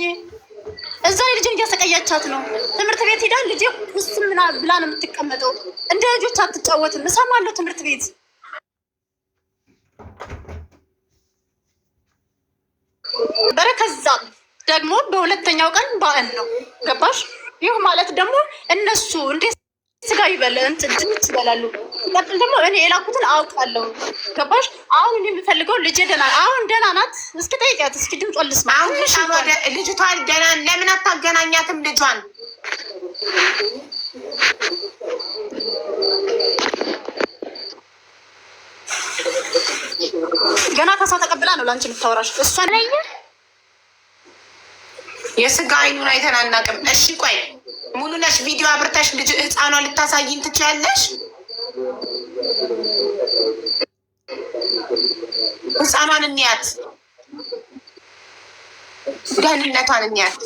እዛ ላይ ልጅን እያሰቀያቻት ነው። ትምህርት ቤት ሄዳ ልጄ ውስጥ ምና ብላ ነው የምትቀመጠው። እንደ ልጆች አትጫወትም። እሰማለሁ ትምህርት ቤት በረከዛም ደግሞ በሁለተኛው ቀን በዓል ነው። ገባሽ? ይህ ማለት ደግሞ እነሱ እንዴት ስጋ ድንች ይበላሉ። ቀጥል ደግሞ እኔ የላኩትን አውቃለሁ። ገባሽ? አሁን እኔ የምፈልገው ልጄ አሁን ደህና ናት። እስኪ ጠይቂያት እስኪ ድምጿን ልስማ። ልጅቷን ደህና ለምን አታገናኛትም ልጇን? ገና ከሰው ተቀብላ ነው ለአንቺ የምታወራሽ። እሷን ላይ የስጋ አይኑን አይተን አናውቅም። እሺ ቆይ ሙሉ ነሽ ቪዲዮ አብርተሽ ልጅ ህፃኗን ልታሳይን ትችያለሽ? ህፃኗን እንያት፣ ደህንነቷን እንያት።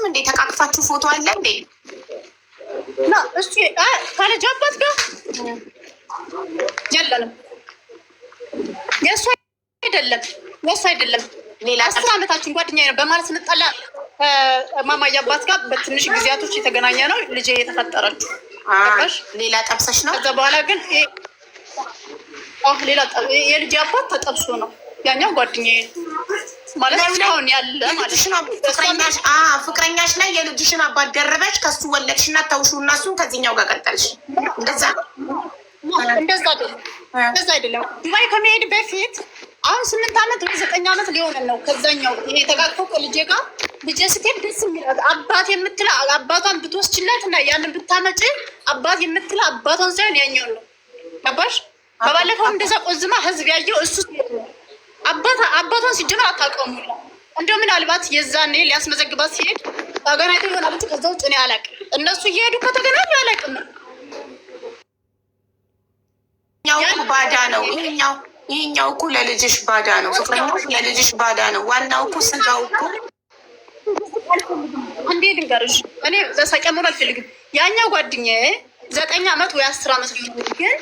እንዴ ተቃቅፋችሁ ፎቶ አለ እንዴ? እሱ ከልጅ አባት ጋር የለንም። የእሱ አይደለም የእሱ አይደለም። ሌላ 10 ዓመታችን ጓደኛ ነው በማለት ስንጠላ ማማዬ አባት ጋር በትንሽ ጊዜያቶች የተገናኘ ነው ልጄ የተፈጠረችው። ሌላ ጠብሰሽ ነው። ከዛ በኋላ ግን ሌላ የልጅ አባት ተጠብሶ ነው ያኛው ጓደኛዬ ማለት እስካሁን ያለ ማለት ነው። ፍቅረኛሽ ላይ የልጅሽን አባት ደረበች ከሱ ወለድሽና ተውሹ እና እሱን ከዚህኛው ጋር ቀጠልሽ። እንደዛ አይደለም። ዱባይ ከመሄድ በፊት አሁን 8 ዓመት ወይ 9 ዓመት ሊሆን ነው። ከዛኛው ይሄ የተጋግቶ ከልጄ ጋር ልጄ ስትሄድ ደስ የሚላት አባት የምትለው አባቷን ብትወስችላት እና ያንን ብታመጪ አባት የምትለው አባቷን ሳይሆን ያኛው ነው። ገባሽ? በባለፈው እንደዛ ቆዝማ ህዝብ ያየው እሱ አባቷን ሲጀመር አታውቀውም። እንደው ምናልባት የዛኔ ሊያስመዘግባት ሲሄድ ተገናኝቶ ይሆናል እንጂ ከዛ ውጭ እኔ አላውቅም። እነሱ እየሄዱ ከተገናኙ አላውቅም። ይሄኛው ባዳ ነው። ይሄኛው እኮ ለልጅሽ ባዳ ነው። ፍቅረኛው ለልጅሽ ባዳ ነው። ዋናው እኮ ስጋው እኮ እንዴ ልንገርሽ፣ እኔ በሳቂያ መሆን አልፈልግም። ያኛው ጓደኛዬ 9 ዓመት ወይ 10 ዓመት ሊሆን ግን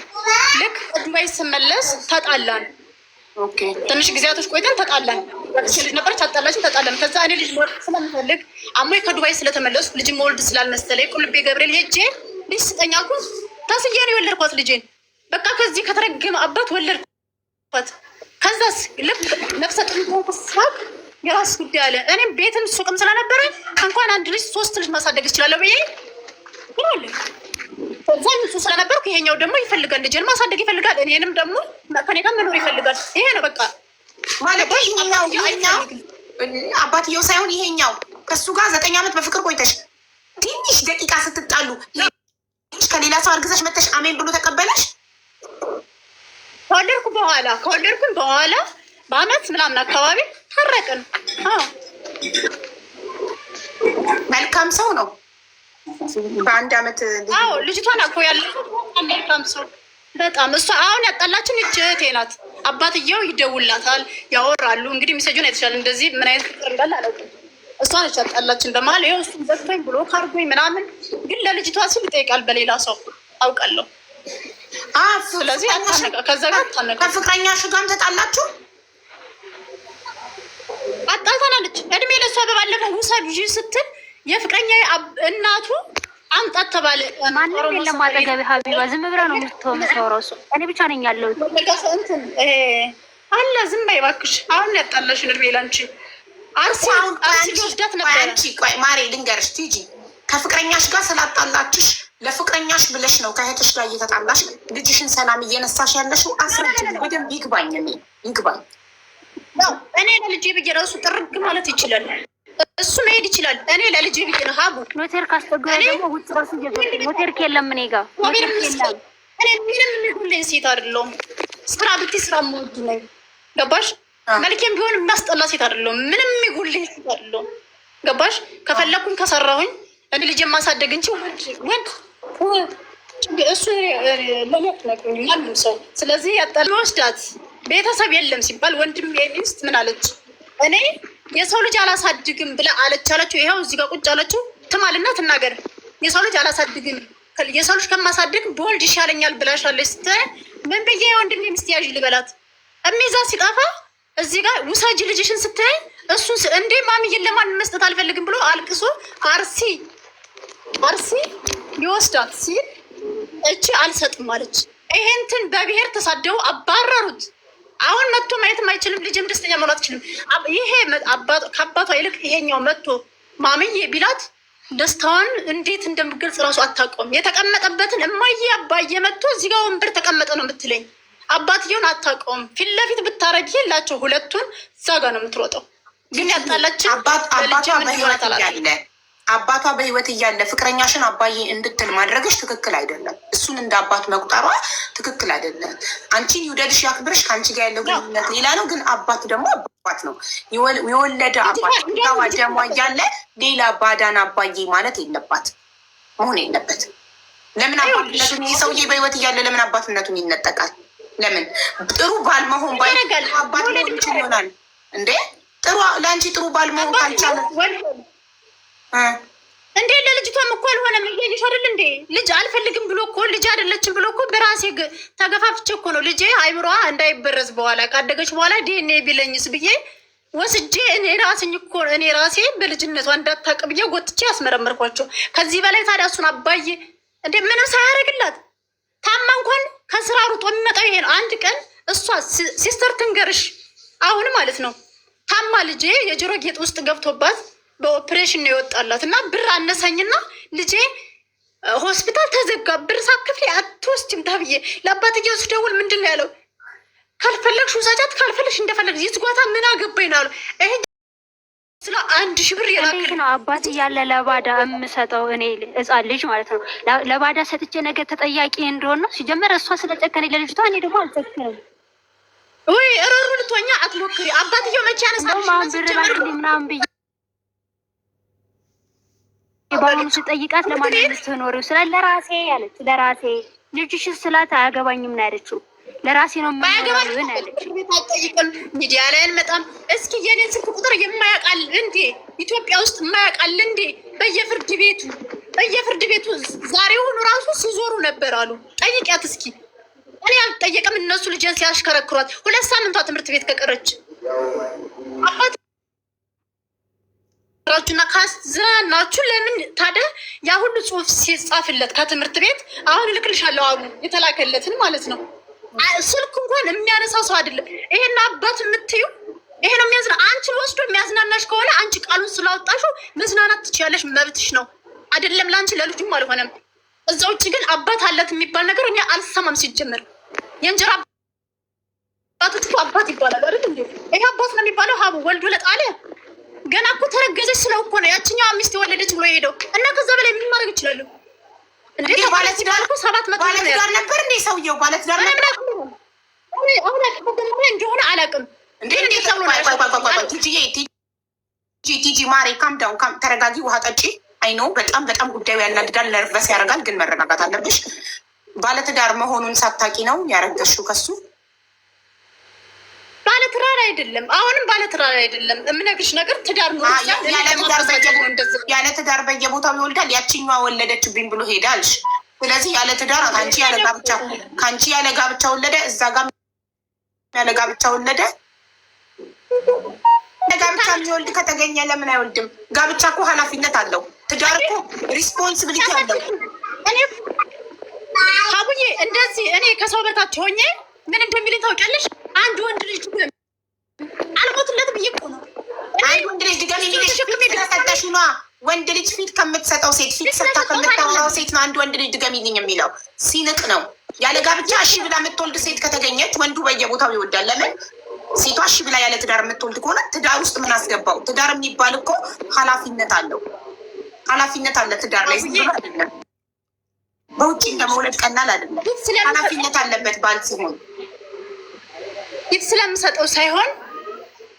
ልክ ዱባይ ስመለስ ተጣላን። ትንሽ ጊዜያቶች ቆይተን ተጣላን። ልጅ ነበረች አጣላችን፣ ተጣላን። ከዛ እኔ ልጅ መውለድ ስለምፈልግ አሞኝ ከዱባይ ስለተመለስኩ ልጅ መውለድ ስላልመሰለኝ ቁልቤ ገብርኤል ሄጄ ልጅ ስጠኝ አልኩት። ታስዬ ነው የወለድኳት ልጄን። በቃ ከዚህ ከተረገመ አባት ወለድኳት። ከዛስ ልክ ነፍሰ ጡር ሳቅ የራስ ጉዳይ አለ። እኔም ቤትም ሱቅም ስለነበረ እንኳን አንድ ልጅ 3 ልጅ ማሳደግ ይችላለሁ ብዬ ይላል። ከዛ ንጹህ ስለነበርኩ ይሄኛው ደግሞ ይፈልጋል፣ ልጅን ማሳደግ ይፈልጋል፣ እኔንም ደግሞ ከኔ ጋር መኖር ይፈልጋል። ይሄ ነው በቃ ማለት ይሄኛው አባትየው ሳይሆን ይሄኛው ከሱ ጋር 9 ዓመት በፍቅር ቆይተሽ ትንሽ ደቂቃ ስትጣሉ ከሌላ ሰው አርግዘሽ መተሽ አሜን ብሎ ተቀበለሽ። ከወለድኩኝ በኋላ በአመት ምናምን አካባቢ ታረቅን። መልካም ሰው ነው። በ1 ዓመት ልጅቷን አኮ ያለፈው መልካም ሰው በጣም እሷ አሁን ያጣላችን እህቴ ናት። አባትየው ይደውላታል፣ ያወራሉ። እንግዲህ ሚሰጁን አይተሻል። እንደዚህ ምን አይነት ፍቅር እንዳለ አላውቅም። እሷ ነች ያጣላችን በመሀል ይኸው እሱ ዘግቶኝ ብሎ ካርጎኝ ምናምን፣ ግን ለልጅቷ ሲል ይጠይቃል በሌላ ሰው አውቃለሁ። ስለዚህ ከዛ ጋር አታነቃ። ከፍቅረኛሽ ጋርም ተጣላችሁ? አጣልታናለች። እድሜ ለእሷ በባለፈው ውሰድ ስትል የፍቅረኛ እናቱ አምጣት ተባለ። ማንም የለም አጠገቤ ሀቢባ፣ ዝም ብለህ ነው የምትወራው። እሱ እኔ ብቻ ነኝ ያለሁት አለ። ዝም በይ እባክሽ። አሁን ያጣላሽን እድሜ ላንቺ። አርሲ ወስዳት ነበረ። ቆይ ማሬ ልንገርሽ፣ ቲጂ ከፍቅረኛሽ ጋር ስላጣላችሽ ለፍቅረኛሽ ብለሽ ነው ከእህትሽ ጋር እየተጣላሽ ልጅሽን ሰላም እየነሳሽ ያለሽው። አስረጅ በደንብ ይግባኝ፣ ይግባኝ። እኔ ለልጄ ብዬ እራሱ ጥርግ ማለት ይችላል፣ እሱ መሄድ ይችላል። እኔ ለልጄ ብዬ ነው ሀቡ። ኖቴር ካስጠጉ ደግሞ ውጭ ራሱ እየዞርኩኝ ኖቴር የለም እኔ ጋር ኖቴር የለም። እኔ ምንም የሚሆንልኝ ሴት አይደለሁም። ስራ ብትይ ስራ የምወድ ነኝ። ገባሽ? መልኬም ቢሆን የሚያስጠላ ሴት አይደለሁም። ምንም የሚጎልኝ ሴት አይደለሁም። ገባሽ? ከፈለኩኝ ከሰራሁኝ እኔ ልጄ ማሳደግ እንጂ ወንድ እሱ ለሞት ነግሩኝ ማንም ሰው። ስለዚህ ያጣል ወስዳት ቤተሰብ የለም ሲባል ወንድም ሚስት ምን አለች? እኔ የሰው ልጅ አላሳድግም ብላ አለችው። ይኸው እዚህ ጋር ቁጭ አለችው። ትማልና ትናገር። የሰው ልጅ አላሳድግም፣ የሰው ልጅ ከማሳድግ በወልድ ይሻለኛል ብላሻለች ስትይ ምን ብዬ የወንድም ሚስት ያዥ ልበላት? እሚዛ ሲጠፋ እዚህ ጋር ውሳጅ ልጅሽን ስትይ እሱን እንዴ ማሚዬን ለማን መስጠት አልፈልግም ብሎ አልቅሶ አርሲ ሊወስዳት ሲል እቺ አልሰጥም አለች። ይሄንትን በብሔር ተሳደው አባረሩት። አሁን መጥቶ ማየትም አይችልም። ልጅም ደስተኛ መሆን አትችልም። ይሄ ከአባቷ ይልቅ ይሄኛው መጥቶ ማምዬ ቢላት ደስታዋን እንዴት እንደምገልጽ እራሱ አታውቀውም። የተቀመጠበትን እማዬ አባዬ መጥቶ እዚህ ጋር ወንበር ተቀመጠ ነው የምትለኝ። አባትየውን አታውቀውም። ፊት ለፊት ብታረጊ የላቸው ሁለቱን እዛ ጋር ነው የምትሮጠው። ግን ያጣላችን አባቷ በህይወት እያለ ፍቅረኛሽን አባዬ እንድትል ማድረግሽ ትክክል አይደለም። እሱን እንደ አባት መቁጠሯ ትክክል አይደለም። አንቺን ይውደድሽ ያክብርሽ፣ ከአንቺ ጋር ያለው ግንኙነት ሌላ ነው። ግን አባት ደግሞ አባት ነው። የወለደ አባት ጋዋ ደሟ እያለ ሌላ ባዳን አባዬ ማለት የለባት መሆን የለበት። ለምን አባትነቱን ይህ ሰውዬ በህይወት እያለ ለምን አባትነቱን ይነጠቃል? ለምን ጥሩ ባል መሆን አባት ሊሆን ይችል ይሆናል እንዴ? ጥሩ ለአንቺ ጥሩ ባል መሆን ካልቻለ እንዴ ለልጅቷም እኮ አልሆነም። እያየሽ አይደል እንዴ ልጅ አልፈልግም ብሎ እኮ ልጅ አይደለችም ብሎ እኮ በራሴ ተገፋፍቼ እኮ ነው ልጄ አይምሯ እንዳይበረዝ በኋላ ካደገች በኋላ ዲኤንኤ ቢለኝስ ብዬ ወስጄ እኔ ራሴ በልጅነቷ እንዳታውቅ ብዬ ጎትቼ ያስመረመርኳቸው። ከዚህ በላይ ታዲያ እሱን አባዬ እንዴ ምንም ሳያደርግላት ታማ እንኳን ከስራ ሩጦ የሚመጣው ይሄ ነው። አንድ ቀን እሷ ሲስተር ትንገርሽ አሁን ማለት ነው ታማ ልጄ የጆሮ ጌጥ ውስጥ ገብቶባት በኦፕሬሽን ነው የወጣላት እና ብር አነሳኝና ልጄ ሆስፒታል ተዘጋ። ብር ሳትከፍይ አትወስጂም ተብዬ ለአባትዬው ስደውል ምንድን ነው ያለው? ካልፈለግሽ ውሰጃት፣ ካልፈለግሽ እንደፈለግሽ ይዝጓታ፣ ምን አገባኝ ነው አሉ። ይሄ ስለ 1000 ብር የላክ ነው አባት እያለ ለባዳ የምሰጠው እኔ ህፃን ልጅ ማለት ነው። ለባዳ ሰጥቼ ነገ ተጠያቂ እንደሆነ ነው። ሲጀመር እሷ ስለጨከነኝ ለልጅቷ እኔ ደግሞ አልጨከነም። ወይ እረሩ ልትወኛ አትሞክሪ። አባትዬው መቼ ያነሳሽ ምናምን ብዬ ባሁኑ ስጠይቃት ለማን የምትኖሪው ስለ ለራሴ ያለች ለራሴ ልጅሽ ስላት አያገባኝም ነው ያለችው። ለራሴ ነው የማያገባኝ ያለች። ሚዲያ ላይ አንመጣም። እስኪ የኔን ስልክ ቁጥር የማያውቃል እንዴ? ኢትዮጵያ ውስጥ የማያውቃል እንዴ? በየፍርድ ቤቱ ዛሬውኑ ራሱ ሲዞሩ ነበር አሉ። ጠይቂያት እስኪ። እኔ አልጠየቅም። እነሱ ልጅን ሲያሽከረክሯት 2 ሳምንቷ ትምህርት ቤት ከቀረች አባት ራቹና ካዝናናችሁ ለምን ታዲያ ያ ሁሉ ጽሁፍ ሲጻፍለት ከትምህርት ቤት አሁን እልክልሻለሁ አሉ የተላከለትን ማለት ነው። ስልክ እንኳን የሚያነሳ ሰው አይደለም። ይሄን አባት የምትዩ ይሄ ነው የሚያዝና። አንቺን ወስዶ የሚያዝናናሽ ከሆነ አንቺ ቃሉን ስላወጣሽው መዝናናት ትችያለሽ፣ መብትሽ ነው አይደለም? ለአንቺ ለልጁም አልሆነም። እዛ ውጭ ግን አባት አለት የሚባል ነገር እኔ አልሰማም። ሲጀምር የእንጀራ አባቶች አባት ይባላል አይደል እንዴ? ይሄ አባት ነው የሚባለው። ሀቡ ወልዶ ለጣለ ገና እኮ ተረገዘች ስለው እኮ ነው ያችኛዋ ሚስት የወለደች ብሎ ሄደው እና ከዛ በላይ ምን ማድረግ ይችላሉ እንዴ? ባለትዳር እኮ 700 ባለትዳር ነበር እንዴ ሰውየው? ባለትዳር ነበር። አሁን እንደሆነ አላውቅም እንዴ ቲጂ ማሬ ካም ዳውን ካም ተረጋጊ፣ ውሃ ጠጪ። አይኖ በጣም ጉዳዩ ያናድዳል፣ ነርቨስ ያደርጋል። ግን መረጋጋት አለብሽ። ባለትዳር መሆኑን ሳታቂ ነው ያረገሽው ከሱ? ባለትዳር አይደለም። አሁንም ባለትዳር አይደለም። የምነግርሽ ነገር ትዳር ነው። ያለ ትዳር በየቦታው ይወልዳል። ያችኛዋ ወለደችብኝ ብሎ ሄዳልሽ። ስለዚህ ያለ ትዳር ከአንቺ ያለ ጋብቻ ወለደ፣ እዛ ጋር ያለ ጋብቻ ወለደ። ጋብቻ የሚወልድ ከተገኘ ለምን አይወልድም? ጋብቻ እኮ ኃላፊነት አለው። ትዳር እኮ ሪስፖንሲቢሊቲ አለው። ሀቡዬ እንደዚህ እኔ ከሰው በታች ሆኜ ምን እንደሚልኝ ታውቂያለሽ? አንድ ወንድ ልጅ አልሞትለት ብዬ እኮ ነው። አንድ ወንድ ልጅ ድጋሚ ሚልሽሰጠሽ ነ ወንድ ልጅ ፊት ከምትሰጠው ሴት ፊት ሰታ ከምታወራው ሴት ነው አንድ ወንድ ልጅ ድገሚልኝ የሚለው። ሲንቅ ነው። ያለ ጋብቻ እሺ ብላ የምትወልድ ሴት ከተገኘች ወንዱ በየቦታው ይወዳል። ለምን? ሴቷ እሺ ብላ ያለ ትዳር የምትወልድ ከሆነ ትዳር ውስጥ ምን አስገባው? ትዳር የሚባል እኮ ኃላፊነት አለው። ኃላፊነት አለ ትዳር ላይ አይደለም። በውጭ እንደመውለድ ቀላል አይደለም። ኃላፊነት አለበት ባል ሲሆን ይህ ስለምሰጠው ሳይሆን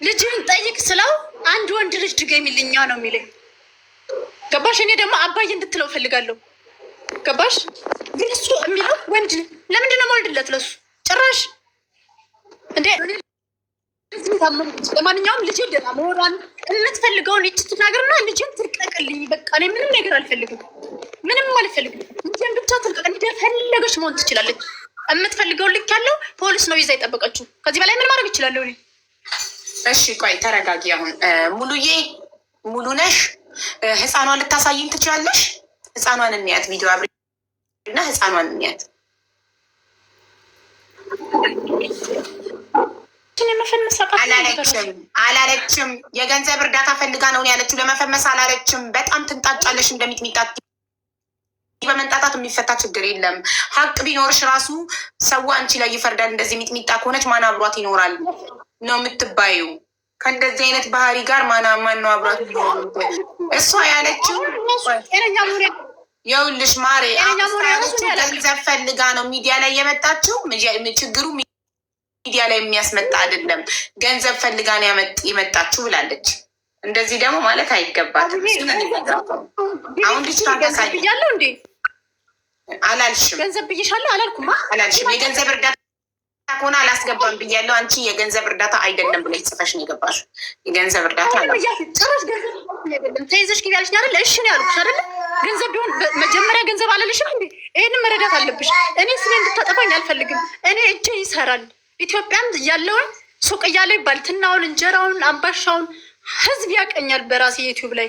ልጅህን ጠይቅ ስለው አንድ ወንድ ልጅ ድገሚልኛ ነው የሚለኝ። ገባሽ? እኔ ደግሞ አባዬ እንድትለው ፈልጋለሁ። ገባሽ? ግን እሱ የሚለው ወንድ ለምንድን ነው የምወልድለት ለሱ ጭራሽ እንዴ? ለማንኛውም ልጅ ደና መሆኗን የምትፈልገውን ይች ትናገርና ልጅን ትልቀቅልኝ። በቃ እኔ ምንም ነገር አልፈልግም፣ ምንም አልፈልግም። ልጅን ብቻ ትልቀቅ። እንደፈለገች መሆን ትችላለች። የምትፈልገውን ልክ ያለው ፖሊስ ነው ይዛ የጠበቀችው። ከዚህ በላይ ምን ማድረግ ይችላለሁ? እሺ ቆይ ተረጋጊ። አሁን ሙሉ ነሽ። ህፃኗን ልታሳይኝ ትችላለሽ? ህፃኗን እንያት፣ ቪዲዮ አብሬ እና ህፃኗን እንያት። አላለችም። የገንዘብ እርዳታ ፈልጋ ነው ያለችው። ለመፈመስ አላለችም። በጣም ትንጣጫለሽ እንደሚጥሚጣ። በመንጣጣት የሚፈታ ችግር የለም። ሀቅ ቢኖርሽ ራሱ ሰው አንቺ ላይ ይፈርዳል። እንደዚህ ሚጥሚጣ ከሆነች ማን አብሯት ይኖራል ነው የምትባዩ። ከእንደዚህ አይነት ባህሪ ጋር ማን ነው አብሯት ይኖራል? እሷ ያለችው የውልሽ ማሬ ያለችው ገንዘብ ፈልጋ ነው ሚዲያ ላይ የመጣችው። ችግሩ ሚዲያ ላይ የሚያስመጣ አይደለም፣ ገንዘብ ፈልጋ ነው የመጣችው ብላለች። እንደዚህ ደግሞ ማለት አይገባትም። አሁን ልጅ ታሳያለሁ እንዴ? አላልሽም። ገንዘብ ብዬሻለሁ አላልኩም። አላልሽም። የገንዘብ እርዳታ ከሆነ አላስገባም ብያለሁ። አንቺ የገንዘብ እርዳታ አይደለም ብለሽ ጽፈሽ ነው የገባሽው። የገንዘብ እርዳታ ጭራሽ ገንዘብ ተይዘሽ ግቢ ያለሽ አይደለ? እሺ ነው ያልኩሽ አይደለ? ገንዘብ ቢሆን መጀመሪያ ገንዘብ አላለሽም እንዴ? ይህንን መረዳት አለብሽ። እኔ ስሜ እንድታጠፋኝ አልፈልግም። እኔ እጄ ይሰራል። ኢትዮጵያም ያለውን ሱቅ እያለ ባልትናውን፣ እንጀራውን፣ አምባሻውን ህዝብ ያቀኛል። በራሴ ዩቲዩብ ላይ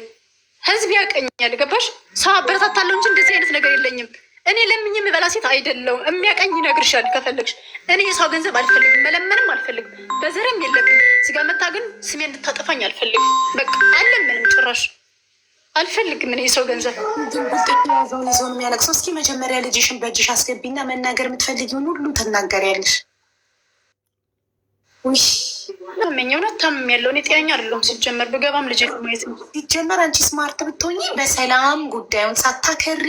ህዝብ ያቀኛል። ገባሽ? ሰው አበረታታለሁ እንጂ እንደዚህ አይነት ነገር የለኝም። እኔ ለምኝ የምበላ ሴት አይደለሁም። የሚያቀኝ ይነግርሻል ከፈለግሽ። እኔ የሰው ገንዘብ አልፈልግም፣ መለመንም አልፈልግም፣ በዘርም የለብኝ። ስጋ መታ ግን ስሜ እንድታጠፋኝ አልፈልግም። በቃ አለምንም ጭራሽ አልፈልግም። እኔ የሰው ገንዘብ ያዘውን ይዘውን የሚያለቅሰው። እስኪ መጀመሪያ ልጅሽን በእጅሽ አስገቢና መናገር የምትፈልጊውን ሁሉ ትናገሪያለሽ። ታመኝ እውነት ታመም ያለው እኔ ጤነኛ አይደለሁም። ሲጀመር ብገባም ልጅ ማየት ነው። ሲጀመር አንቺ ስማርት ብትሆኚ በሰላም ጉዳዩን ሳታከሪ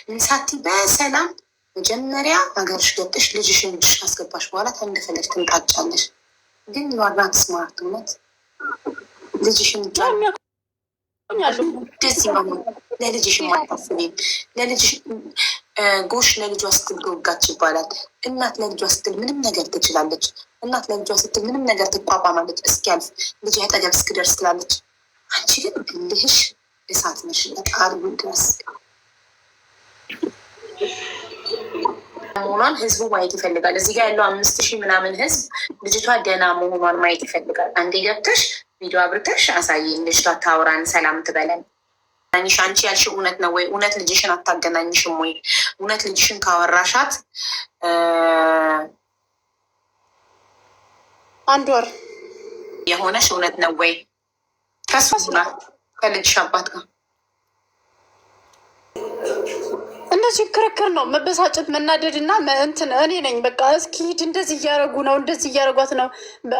ምንሳቲ በሰላም መጀመሪያ ሀገርሽ ገብተሽ ልጅሽን ልጅሽ ካስገባሽ በኋላ እንደፈለግሽ ትንጣጫለሽ። ግን ዋናት ስማርት እውነት ልጅሽን ደስ ይሆኑ ለልጅሽ ማታስቢም ለልጅሽ ጎሽ ለልጇ ስትል ተወጋች ይባላል። እናት ለልጇ ስትል ምንም ነገር ትችላለች። እናት ለልጇ ስትል ምንም ነገር ትቋቋማለች። እስኪያልፍ ልጅ አጠገብ እስክደርስ ትላለች። አንቺ ግን እልህሽ እሳት ነሽ። ቃሉ ድረስ መሆኗን ህዝቡ ማየት ይፈልጋል። እዚህ ጋር ያለው 5,000 ምናምን ህዝብ ልጅቷ ደህና መሆኗን ማየት ይፈልጋል። አንዴ ገብተሽ ቪዲዮ አብርተሽ አሳይኝ። ልጅቷ ታውራን፣ ሰላም ትበለን። አንቺ ያልሽው እውነት ነው ወይ? እውነት ልጅሽን አታገናኝሽም ወይ? እውነት ልጅሽን ካወራሻት 1 ወር የሆነሽ እውነት ነው ወይ? ከሱ ከልጅሽ አባት ጋር እንደዚህ ክርክር ነው። መበሳጨት፣ መናደድ እና እንትን እኔ ነኝ በቃ እስኪ ሂድ፣ እንደዚህ እያደረጉ ነው፣ እንደዚህ እያደረጓት ነው።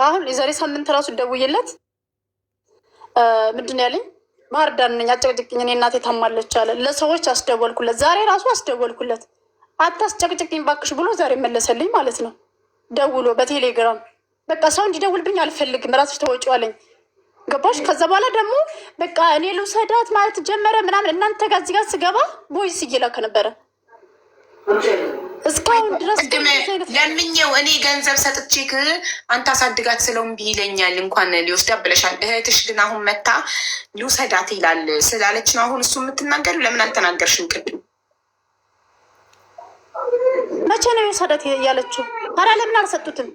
አሁን የዛሬ ሳምንት ራሱ ደውዬለት ምንድን ያለኝ ባህር ዳር ነኝ፣ አጨቅጭቅኝ፣ እኔ እናቴ ታማለች አለ። ለሰዎች አስደወልኩለት፣ ዛሬ ራሱ አስደወልኩለት። አታስጨቅጭቅኝ ባክሽ ብሎ ዛሬ መለሰልኝ ማለት ነው፣ ደውሎ በቴሌግራም። በቃ ሰው እንዲደውልብኝ አልፈልግም፣ ራስሽ ተወጪው አለኝ። ገባሽ? ከዛ በኋላ ደግሞ በቃ እኔ ልውሰዳት ማለት ጀመረ ምናምን። እናንተ ጋር እዚህ ጋር ስገባ ቦይስ እየላከ ነበረ እስካሁን ድረስ ለምኜው እኔ ገንዘብ ሰጥቼክ አንተ አሳድጋት ስለው እምቢ ይለኛል። እንኳን ሊወስዳት ብለሻል። እህትሽ ግን አሁን መታ ሊውሰዳት ይላል ስላለች ነው አሁን እሱ የምትናገር። ለምን አልተናገርሽም ቅድም? መቼ ነው የወሰዳት ያለችው? ኧረ ለምን አልሰጡትም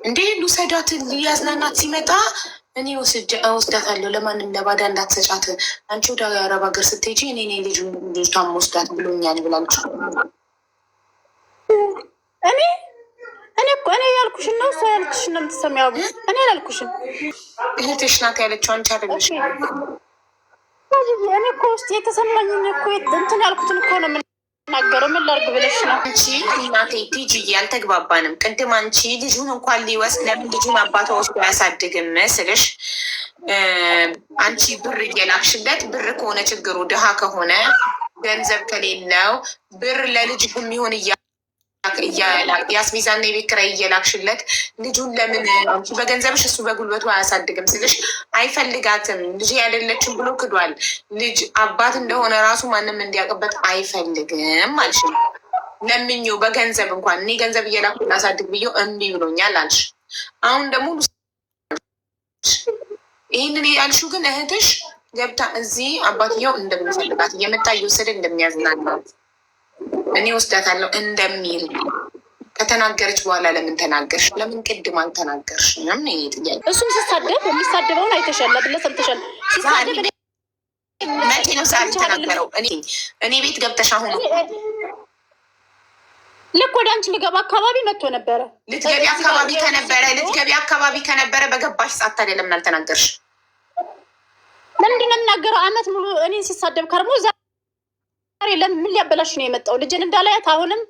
እንዴ? ሊውሰዳት ሊያዝናናት ሲመጣ እኔ ወስዳታለሁ፣ ለማንም ለባዳ እንዳትሰጫት፣ አንቺ ወደ አረብ ሀገር ስትሄጂ እኔ ልጅቷን ወስዳት ብሎኛል ብላለች። እኔ ያልኩሽን ነው እሷ ያልኩሽን ነው የምትሰሚው። እኔ ያልኩሽን እህትሽ ናት ያለችው፣ አንቺ አይደለሽ። እኔ እኮ ውስጥ የተሰማኝን እኮ እንትን ያልኩትን እኮ ነው የምናገረው። ምን ላድርግ ብለሽ ነው? አንቺ እናቴ ቲጂዬ አልተግባባንም። ቅድም አንቺ ልጁን እንኳን ሊወስድ ለምን ልጁን አባቷ ወስዶ አያሳድግም ስልሽ አንቺ ብር እየላክሽለት፣ ብር ከሆነ ችግሩ ድሃ ከሆነ ገንዘብ ከሌለው ብር ለልጅ የሚሆን የአስቤዛና የቤት ኪራይ እየላክሽለት ልጁን ለምን አንቺ በገንዘብሽ እሱ በጉልበቱ አያሳድግም ስልሽ አይፈልጋትም። ልጅ ያደለችም ብሎ ክዷል። ልጅ አባት እንደሆነ ራሱ ማንም እንዲያውቅበት አይፈልግም አልሽ። ለምኜው በገንዘብ እንኳን እኔ ገንዘብ እየላኩ ላሳድግ ብዬው እምቢ ብሎኛል አልሽ። አሁን ደግሞ ይህንን ያልሽው ግን እህትሽ ገብታ እዚህ አባትየው እንደሚፈልጋት እየመጣ እየወሰደ እንደሚያዝናናት እኔ ወስዳታለሁ እንደሚል ከተናገረች በኋላ ለምን ተናገርሽ? ለምን ቅድም አልተናገርሽ? ምንም ይሄ ጥያቄ። እሱም ሲሳደብ የሚሳደበውን አይተሻል አይደለ? ሰምተሻል? መቼ ነው ዛሬ ተናገረው? እኔ ቤት ገብተሽ አሁን ልክ ወደ አንቺ ልገባ አካባቢ መጥቶ ነበረ። ልትገቢ አካባቢ ከነበረ በገባሽ ሰዓት ታዲያ ለምን አልተናገርሽ? ለምንድን ነው የምናገረው? አመት ሙሉ እኔን ሲሳደብ ከርሞ ዛሬ ለምን ሊያበላሽ ነው የመጣው? ልጅን እንዳላያት አሁንም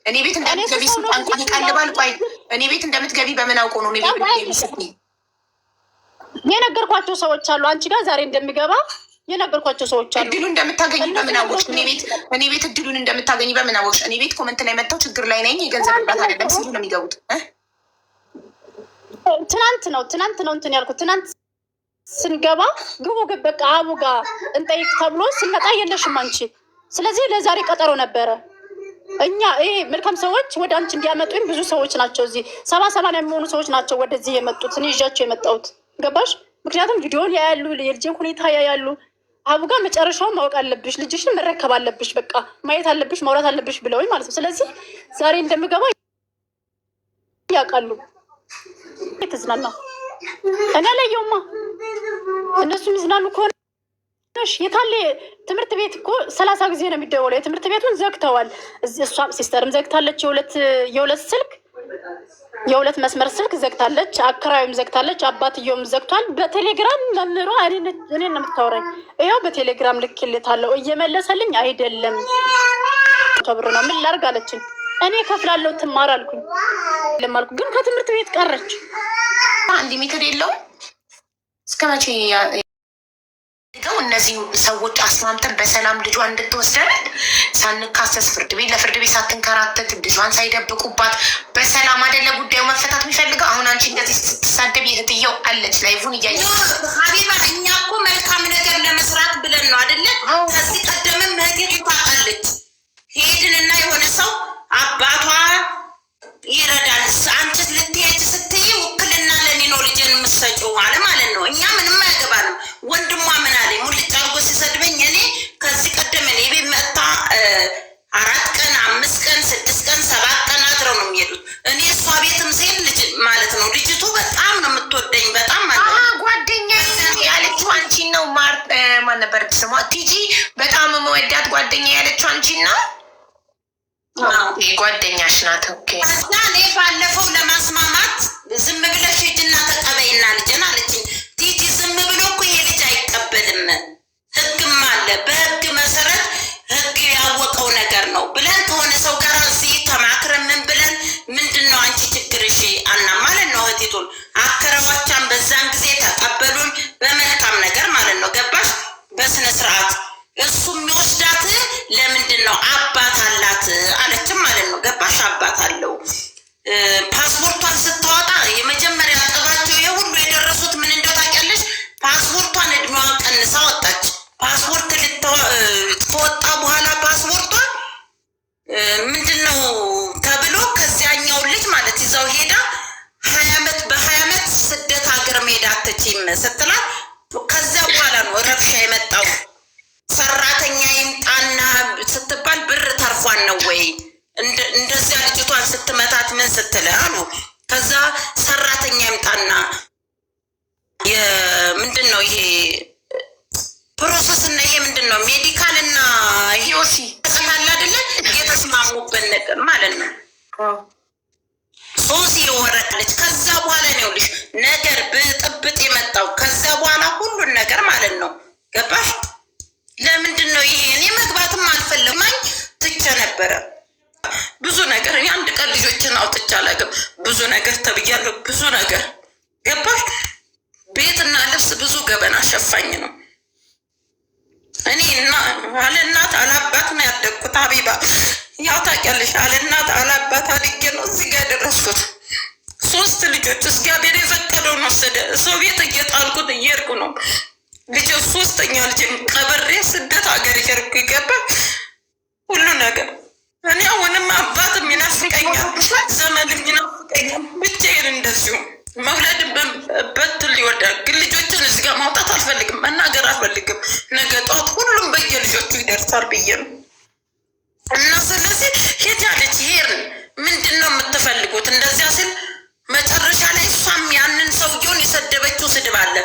እኔ ቤት እንደምትገቢ ስንቋንቋን ይቀልባል። ቆይ እኔ ቤት እንደምትገቢ በምን አውቆ ነው? እኔ ቤት የሚስትኝ የነገርኳቸው ሰዎች አሉ። አንቺ ጋር ዛሬ እንደሚገባ የነገርኳቸው ሰዎች አሉ። እድሉ እንደምታገኝ በምን አወቅሽ? እኔ ቤት እድሉን እንደምታገኝ በምን አወቅሽ? እኔ ቤት ኮመንት ላይ መጥተው ችግር ላይ ነኝ የገንዘብ እርዳታ አይደለም ሲሉ ነው የሚገቡት። ትናንት ነው እንትን ያልኩት። ትናንት ስንገባ ግቡ በቃ አቡ ጋር እንጠይቅ ተብሎ ስንመጣ የለሽም አንቺ። ስለዚህ ለዛሬ ቀጠሮ ነበረ። እኛ ይሄ መልካም ሰዎች ወደ አንቺ እንዲያመጡኝ ብዙ ሰዎች ናቸው። እዚህ 70-80 የሚሆኑ ሰዎች ናቸው ወደዚህ የመጡት። እኔ ይዣቸው የመጣሁት ገባሽ? ምክንያቱም ቪዲዮን ያያሉ፣ የልጅን ሁኔታ ያያሉ። አቡ ጋር መጨረሻውን ማወቅ አለብሽ፣ ልጅሽን መረከብ አለብሽ፣ በቃ ማየት አለብሽ፣ ማውራት አለብሽ ብለውኝ ማለት ነው። ስለዚህ ዛሬ እንደምገባ ያውቃሉ። የተዝናናው እኔ አላየውማ። እነሱ የሚዝናኑ ከሆነ የታለ ትምህርት ቤት እኮ 30 ጊዜ ነው የሚደወለው። የትምህርት ቤቱን ዘግተዋል። እሷም ሲስተርም ዘግታለች። የሁለት መስመር ስልክ ዘግታለች። አከራዩም ዘግታለች። አባትየውም ዘግቷል። በቴሌግራም መምህሯ እኔን ነው የምታወራኝ። ይኸው በቴሌግራም ልክልታለሁ እየመለሰልኝ አይደለም። ተብር ነው ምን ላድርግ አለችኝ። እኔ ከፍላለሁ ትማር አልኩኝ። ለማልኩ ግን ከትምህርት ቤት ቀረች። አንድ ሜትር የለውም። እስከ መቼ እነዚህ ሰዎች አስማምተን በሰላም ልጇን እንድትወስደን ሳንካሰስ ለፍርድ ቤት ሳትንከራተት ልጇን ሳይደብቁባት በሰላም አይደለ ጉዳዩ መፈታት የሚፈልገው። አሁን አንቺ እንደዚህ ስትሳደብ እህትየው አለች ላይቭን እያየ ሀቢባ፣ እኛ እኮ መልካም ነገር ለመስራት ብለን ነው አይደለ? ከዚህ ቀደምም መሄድ ታውቃለች። ሄድንና የሆነ ሰው አባቷ ይረዳል፣ አንቺ ልትሄጂ ስትይ ውክልና ለኔ ነው ልጄን የምትሰጪው አለ ማለት ነው። እኛ ምንም አያገባንም። ወንድሟ ምን አለኝ ሙልጭ አድርጎ ሲሰድበኝ እኔ ከዚህ ቀደም እኔ ቤት መጥታ 4 ቀን 5 ቀን 6 ቀን 7 ቀን አድረው ነው የሚሄዱት። እኔ እሷ ቤትም ስሄድ ልጅ ማለት ነው ልጅቱ በጣም ነው የምትወደኝ። በጣም ማለት ነው ጓደኛ ያለችው አንቺን ነው። ማን ነበር ስሟ? ቲጂ በጣም መወዳት ጓደኛ ያለችው አንቺን ነው። ጓደኛሽ ናት። ኦኬ። ከዛ እኔ ባለፈው ለማስማማት ዝም ብለሽ ሂጂና ተቀበይና ልጅን አለችኝ። ቲጂ ዝም ብሎ እኮ ይሄ ልጅ አይቀበልም፣ ህግም አለ። በህግ መሰረት ህግ ያወቀው ነገር ነው ብለን ከሆነ ሰው ጋር እዚህ ተማክረን ምን ብለን ምንድን ነው አንቺ ችግርሽ አና ማለት ነው። እህቲቱን አከረዋቻን በዛን ጊዜ ተቀበሉን በመልካም ነገር ማለት ነው። ገባሽ? በስነ ስርዓት እሱ የሚወስዳት ለምንድን ነው አባት አላት አለችም ማለት ነው። ገባሽ? አባት አለው። ፓስፖርቷን ስታወጣ የመጀመሪያ ጠባቸው የሁሉ የደረሱት ምን እንደው ታውቂያለሽ? ፓስፖርቷን እድሜዋን ቀንሳ ወጣች። ፓስፖርት ከወጣ በኋላ ፓስፖርቷን ምንድን ነው ተብሎ ከዚያኛው ልጅ ማለት ይዛው ሄዳ 20 ዓመት ስደት ሀገር መሄድ አትችይም ስትላት ከዚያ በኋላ ነው ረብሻ የመጣው። ሰራተኛ ይምጣና ስትባል ብር ተርፏን ነው ወይ እንደዚያ ልጅቷን ስትመታት ምን ስትል አሉ። ከዛ ሰራተኛ ይምጣና ምንድን ነው ይሄ ፕሮሰስ እና ይሄ ምንድን ነው ሜዲካል እና ሂዮሲ ተሰማላ አይደለ? የተስማሙበት ነገር ማለት ነው። ሶሲ የወረቀለች ከዛ በኋላ ነው ልሽ ነገር ብጥብጥ የመጣው ከዛ በኋላ ሁሉን ነገር ማለት ነው። ገባሽ? ለምንድን ነው ይሄ? እኔ መግባትም አልፈለማኝ ትቼ ነበረ። ብዙ ነገር እኔ አንድ ቀን ልጆችን አውጥቼ አላውቅም። ብዙ ነገር ተብያለሁ። ብዙ ነገር ገባሽ? ቤትና ልብስ ብዙ ገበና ሸፋኝ ነው። እኔ አለ እናት አላባት ነው ያደግኩት። ሀቢባ ያው ታውቂያለሽ፣ አለ እናት አላባት አድጌ ነው እዚህ ጋር የደረስኩት። 3 ልጆች እግዚአብሔር የፈቀደውን ወሰደ። ሰው ቤት እየጣልኩት እየሄድኩ ነው። ልጅ 3ኛ ልጅ ቀበሬ ስደት ሀገር ይሄድኩ ይገባል ሁሉ ነገር። እኔ አሁንም አባትም ይናፍቀኛል፣ ዘመድም ይናፍቀኛል። ብቻዬን እንደዚሁ መውለድ በትል ይወዳል። ግን ልጆችን እዚህ ጋር ማውጣት አልፈልግም፣ መናገር አልፈልግም። ነገ ጠዋት ሁሉም በየልጆቹ ይደርሳል ብዬ ነው። እና ስለዚህ ሄጃለች። ሄርን ምንድን ነው የምትፈልጉት? እንደዚያ ስል መጨረሻ ላይ እሷም ያንን ሰውየውን የሰደበችው ስድብ አለ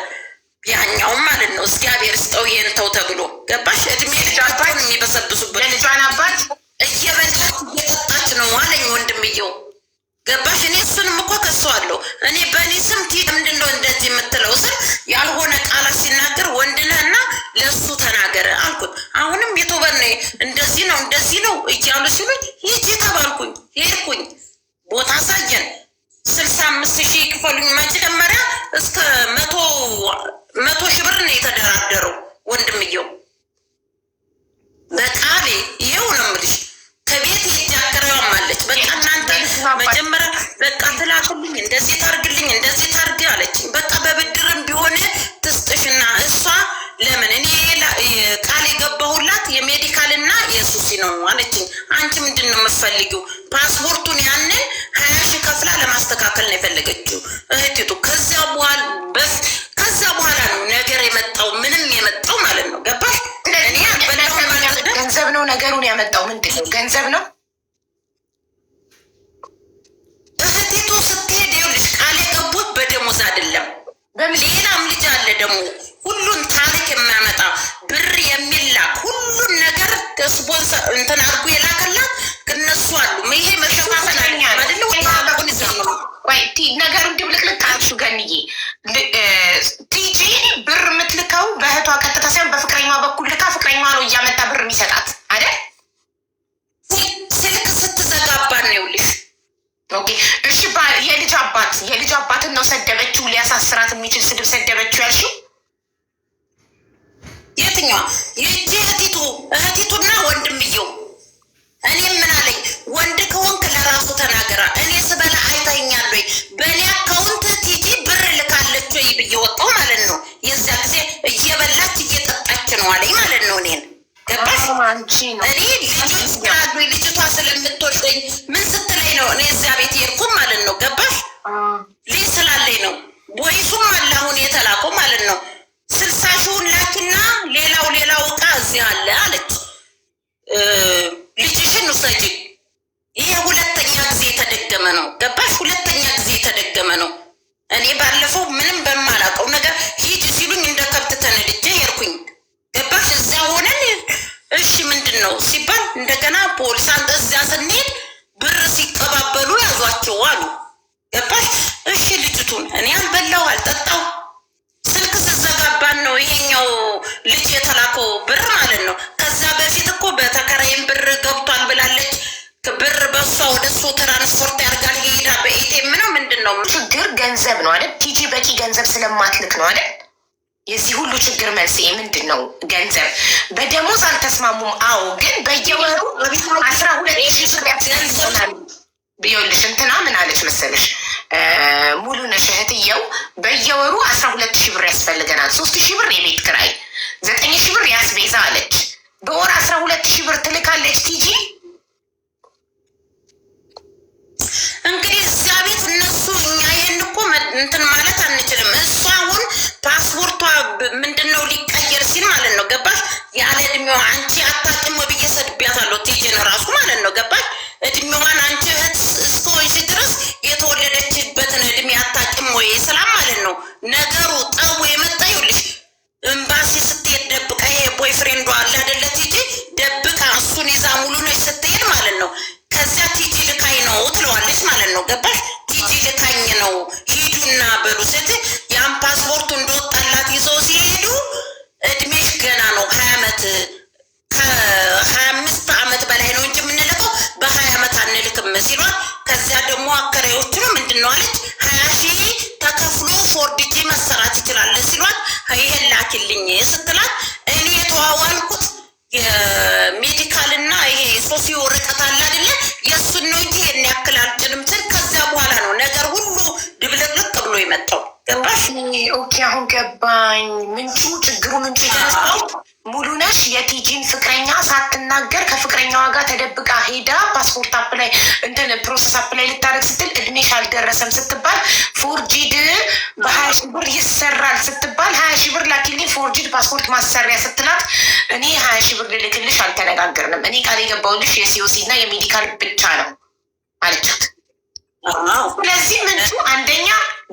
ያኛውም ማለት ነው። እግዚአብሔር ስጠው ይንተው ተብሎ ገባሽ? እድሜ ልጃቸውን የሚበሰብሱበት ልጇን አባት እየበላች እየጠጣች ነው አለኝ ወንድምየው። ገባሽ? እኔ እሱንም እኮ ከሰዋለሁ። እኔ በእኔ ስም ምንድን ነው እንደዚህ የምትለው ስል ያልሆነ ቃላት ሲናገር ወንድነህና ለእሱ ተናገረ አልኩት። አሁንም የተወበነ እንደዚህ ነው እያሉ ሲሉኝ ሂጂ ተባልኩኝ። ሄድኩኝ። ቦታ አሳየን። 65,000 ክፈሉኝ። መጀመሪያ እስከ 100,000 ብር ነው የተደራደረው ወንድምየው። በቃሌ ይኸው ነው የምልሽ። ከቤት የጃከረዋም አለች። በቃ እናንተ መጀመሪያ በቃ ትላክልኝ፣ እንደዚህ ታርግልኝ፣ እንደዚህ ታርግ አለችኝ። በቃ በብድርም ቢሆን ትስጥሽና እሷ ለምን እኔ ቃል የገባሁላት የሜዲካልና የሱሲ ነው አለችኝ። አንቺ ምንድን ነው ነገሩን ያመጣው ምንድን ነው? ገንዘብ ነው። እህቴቱ ስትሄድ ይኸውልሽ ቃል የገቡት በደሞዝ አይደለም። ሌላም ልጅ አለ ደግሞ ሁሉን ታሪክ የሚያመጣ ብር የሚላክ ሁሉን ነገር ስፖንሰር እንትን አድርጎ የላከላት እነሱ አሉ። ይሄ መሸፋፈን አይደለ ወይ? ነገሩን ድብልቅልቅ አልሽው ገንዬ። ቲጂ ብር የምትልከው በእህቷ ቀጥታ ሳይሆን በፍቅረኛዋ በኩል ልካ ፍቅረኛዋ ነው እያመጣ ብር የሚሰጣት አይደል? ስልክ ስትዘጋባን ነው ይኸውልሽ። ኦኬ እሺ። የልጅ አባትን ነው ሰደበችው፣ ሊያሳስራት የሚችል ስድብ ሰደበችው ያልሽው የትኛዋ? ይህቺ እህቲቱና ወንድምየው። እኔ ምን አለኝ? ወንድ ከሆንክ ለራሱ ተናገራ። እኔ ስበላ አይተኛል ወይ? በእኔ አካውንት ቲጂ ብር ልካለች ወይ ብዬ ወጣሁ ማለት ነው። የዛ ጊዜ እየበላች እየጠጣች ነው አለኝ ማለት ነው። እኔን ገባሽ? እኔ ልጆች ስላሉ ልጅቷ ስለምትወደኝ ምን ስትለኝ ነው እኔ እዚያ ቤት የሄድኩም ማለት ነው። ገባሽ? ልጅ ስላለኝ ነው። ቦይሱም አለ አሁን የተላከው ማለት ነው። 60 ሺውን ላኪና ሌላው እቃ እዚህ አለ አለች። ልጅሽን ውሰጂ። ይሄ ሁለተኛ ጊዜ የተደገመ ነው። ገባሽ? ሁለተኛ ጊዜ የተደገመ ነው። እኔ ባለፈው ምንም በማላውቀው ነገር ሂጅ ሲሉኝ እንደ ከብት ተነድጄ ሄድኩኝ። ገባሽ? እዚያ ሆነን እሺ ምንድን ነው ሲባል እንደገና ፖሊስ እዚያ ስንሄድ ብር ሲቀባበሉ ያዟቸው አሉ። ገባሽ? እሺ ልጅቱን እኔ አልበላው አልጠጣው ስልክ ስዘጋባን ነው ይሄኛው ልጅ የተላከው ብር ማለት ነው። ከዛ በፊት እኮ በተከራይም ብር ገብቷል ብላለች። ብር በሷ ወደ እሱ ትራንስፖርት ያርጋል ሄዳ በኢቴም ነው። ምንድን ነው ችግር? ገንዘብ ነው አይደል? ቲጂ በቂ ገንዘብ ስለማትልክ ነው አይደል? የዚህ ሁሉ ችግር መንስኤ ምንድን ነው? ገንዘብ። በደሞዝ አልተስማሙም። አዎ፣ ግን በየወሩ 12,000 ብር ያስገንዘናል። ቢሆንልሽ እንትና ምን አለች መሰለሽ? ሙሉ ነሽ እህትየው በየወሩ 12,000 ብር ያስፈልገናል። 3,000 ብር የቤት ክራይ፣ 9,000 ብር ያስቤዛ አለች። በወር 12,000 ብር ትልካለች ቲጂ። እንግዲህ እዚያ ቤት እነሱ እኛ ይህን እኮ እንትን ማለት አንችልም። እሱ አሁን ፓስፖርቷ ምንድነው ሊቀየር ሲል ማለት ነው። ገባሽ? ያለ እድሜዋ አንቺ አታውቂም ብዬ ሰድቢያታለሁ ቲጂን ራሱ ማለት ነው። ገባሽ? እድሜዋን አንቺ እህት እስከሆንሽ ድረስ የተወለደችበትን እድሜ አታውቂም ወይ ስላም ማለት ነው። ነገሩ ጠቡ የመጣ ይኸውልሽ ኤምባሲ ስትሄድ ደብቃ ይሄ ቦይፍሬንዷ አለ አይደለ ቲጂ ደብቃ እሱን ይዛ ሙሉ ነች ስትሄድ ማለት ነው። ከዚያ ቲጂ ልካኝ ነው ትለዋለች ማለት ነው። ገባሽ? ቲጂ ልካኝ ነው ሂዱና በሉ ስት ያን ፓስፖርቱ እንደወጣላት ይዘው ሲሄዱ እድሜሽ ገና ነው 20 ዓመት ከ25 ዓመት በላይ ነው እንጂ የምንልከው በ20 ዓመት አንልክም ሲሏት፣ ከዚያ ደግሞ አከራዮቹ ነው ምንድን ነው አለች 20,000 ተከፍሎ ፎርድጂ መሰራት ይችላል ሲሏት፣ ይሄን ላኪልኝ ስትላት እኔ የተዋዋልኩት የሜዲካል እና ይሄ ሶፊ ወረቀት አለ አይደለ የእሱን ነው እንጂ ይሄን ያክል አልችልም ስል ከዚያ በኋላ ነው ነገር ሁሉ ድብልቅልቅ ብሎ የመጣው። ገባሽ? ኦኬ አሁን ገባኝ። ችግሩ ምንጩ የተነሳው ሙሉ ነሽ የቲጂን ፍቅረኛ ሳትናገር ከፍቅረኛዋ ጋር ተደብቃ ሄዳ ፓስፖርት አፕላይ እንትን ፕሮሰስ አፕላይ ልታደርግ ስትል እድሜሽ አልደረሰም ስትባል ፎርጂድ በ20,000 ብር ይሰራል ስትባል 20,000 ብር ላኪልኝ ፎርጂድ ፓስፖርት ማሰሪያ ስትላት እኔ 20,000 ብር ልልክልሽ አልተነጋገርንም፣ እኔ ቃል የገባሁልሽ የሲኦሲ እና የሜዲካል ብቻ ነው አለቻት። ስለዚህ ምንጩ አንደኛ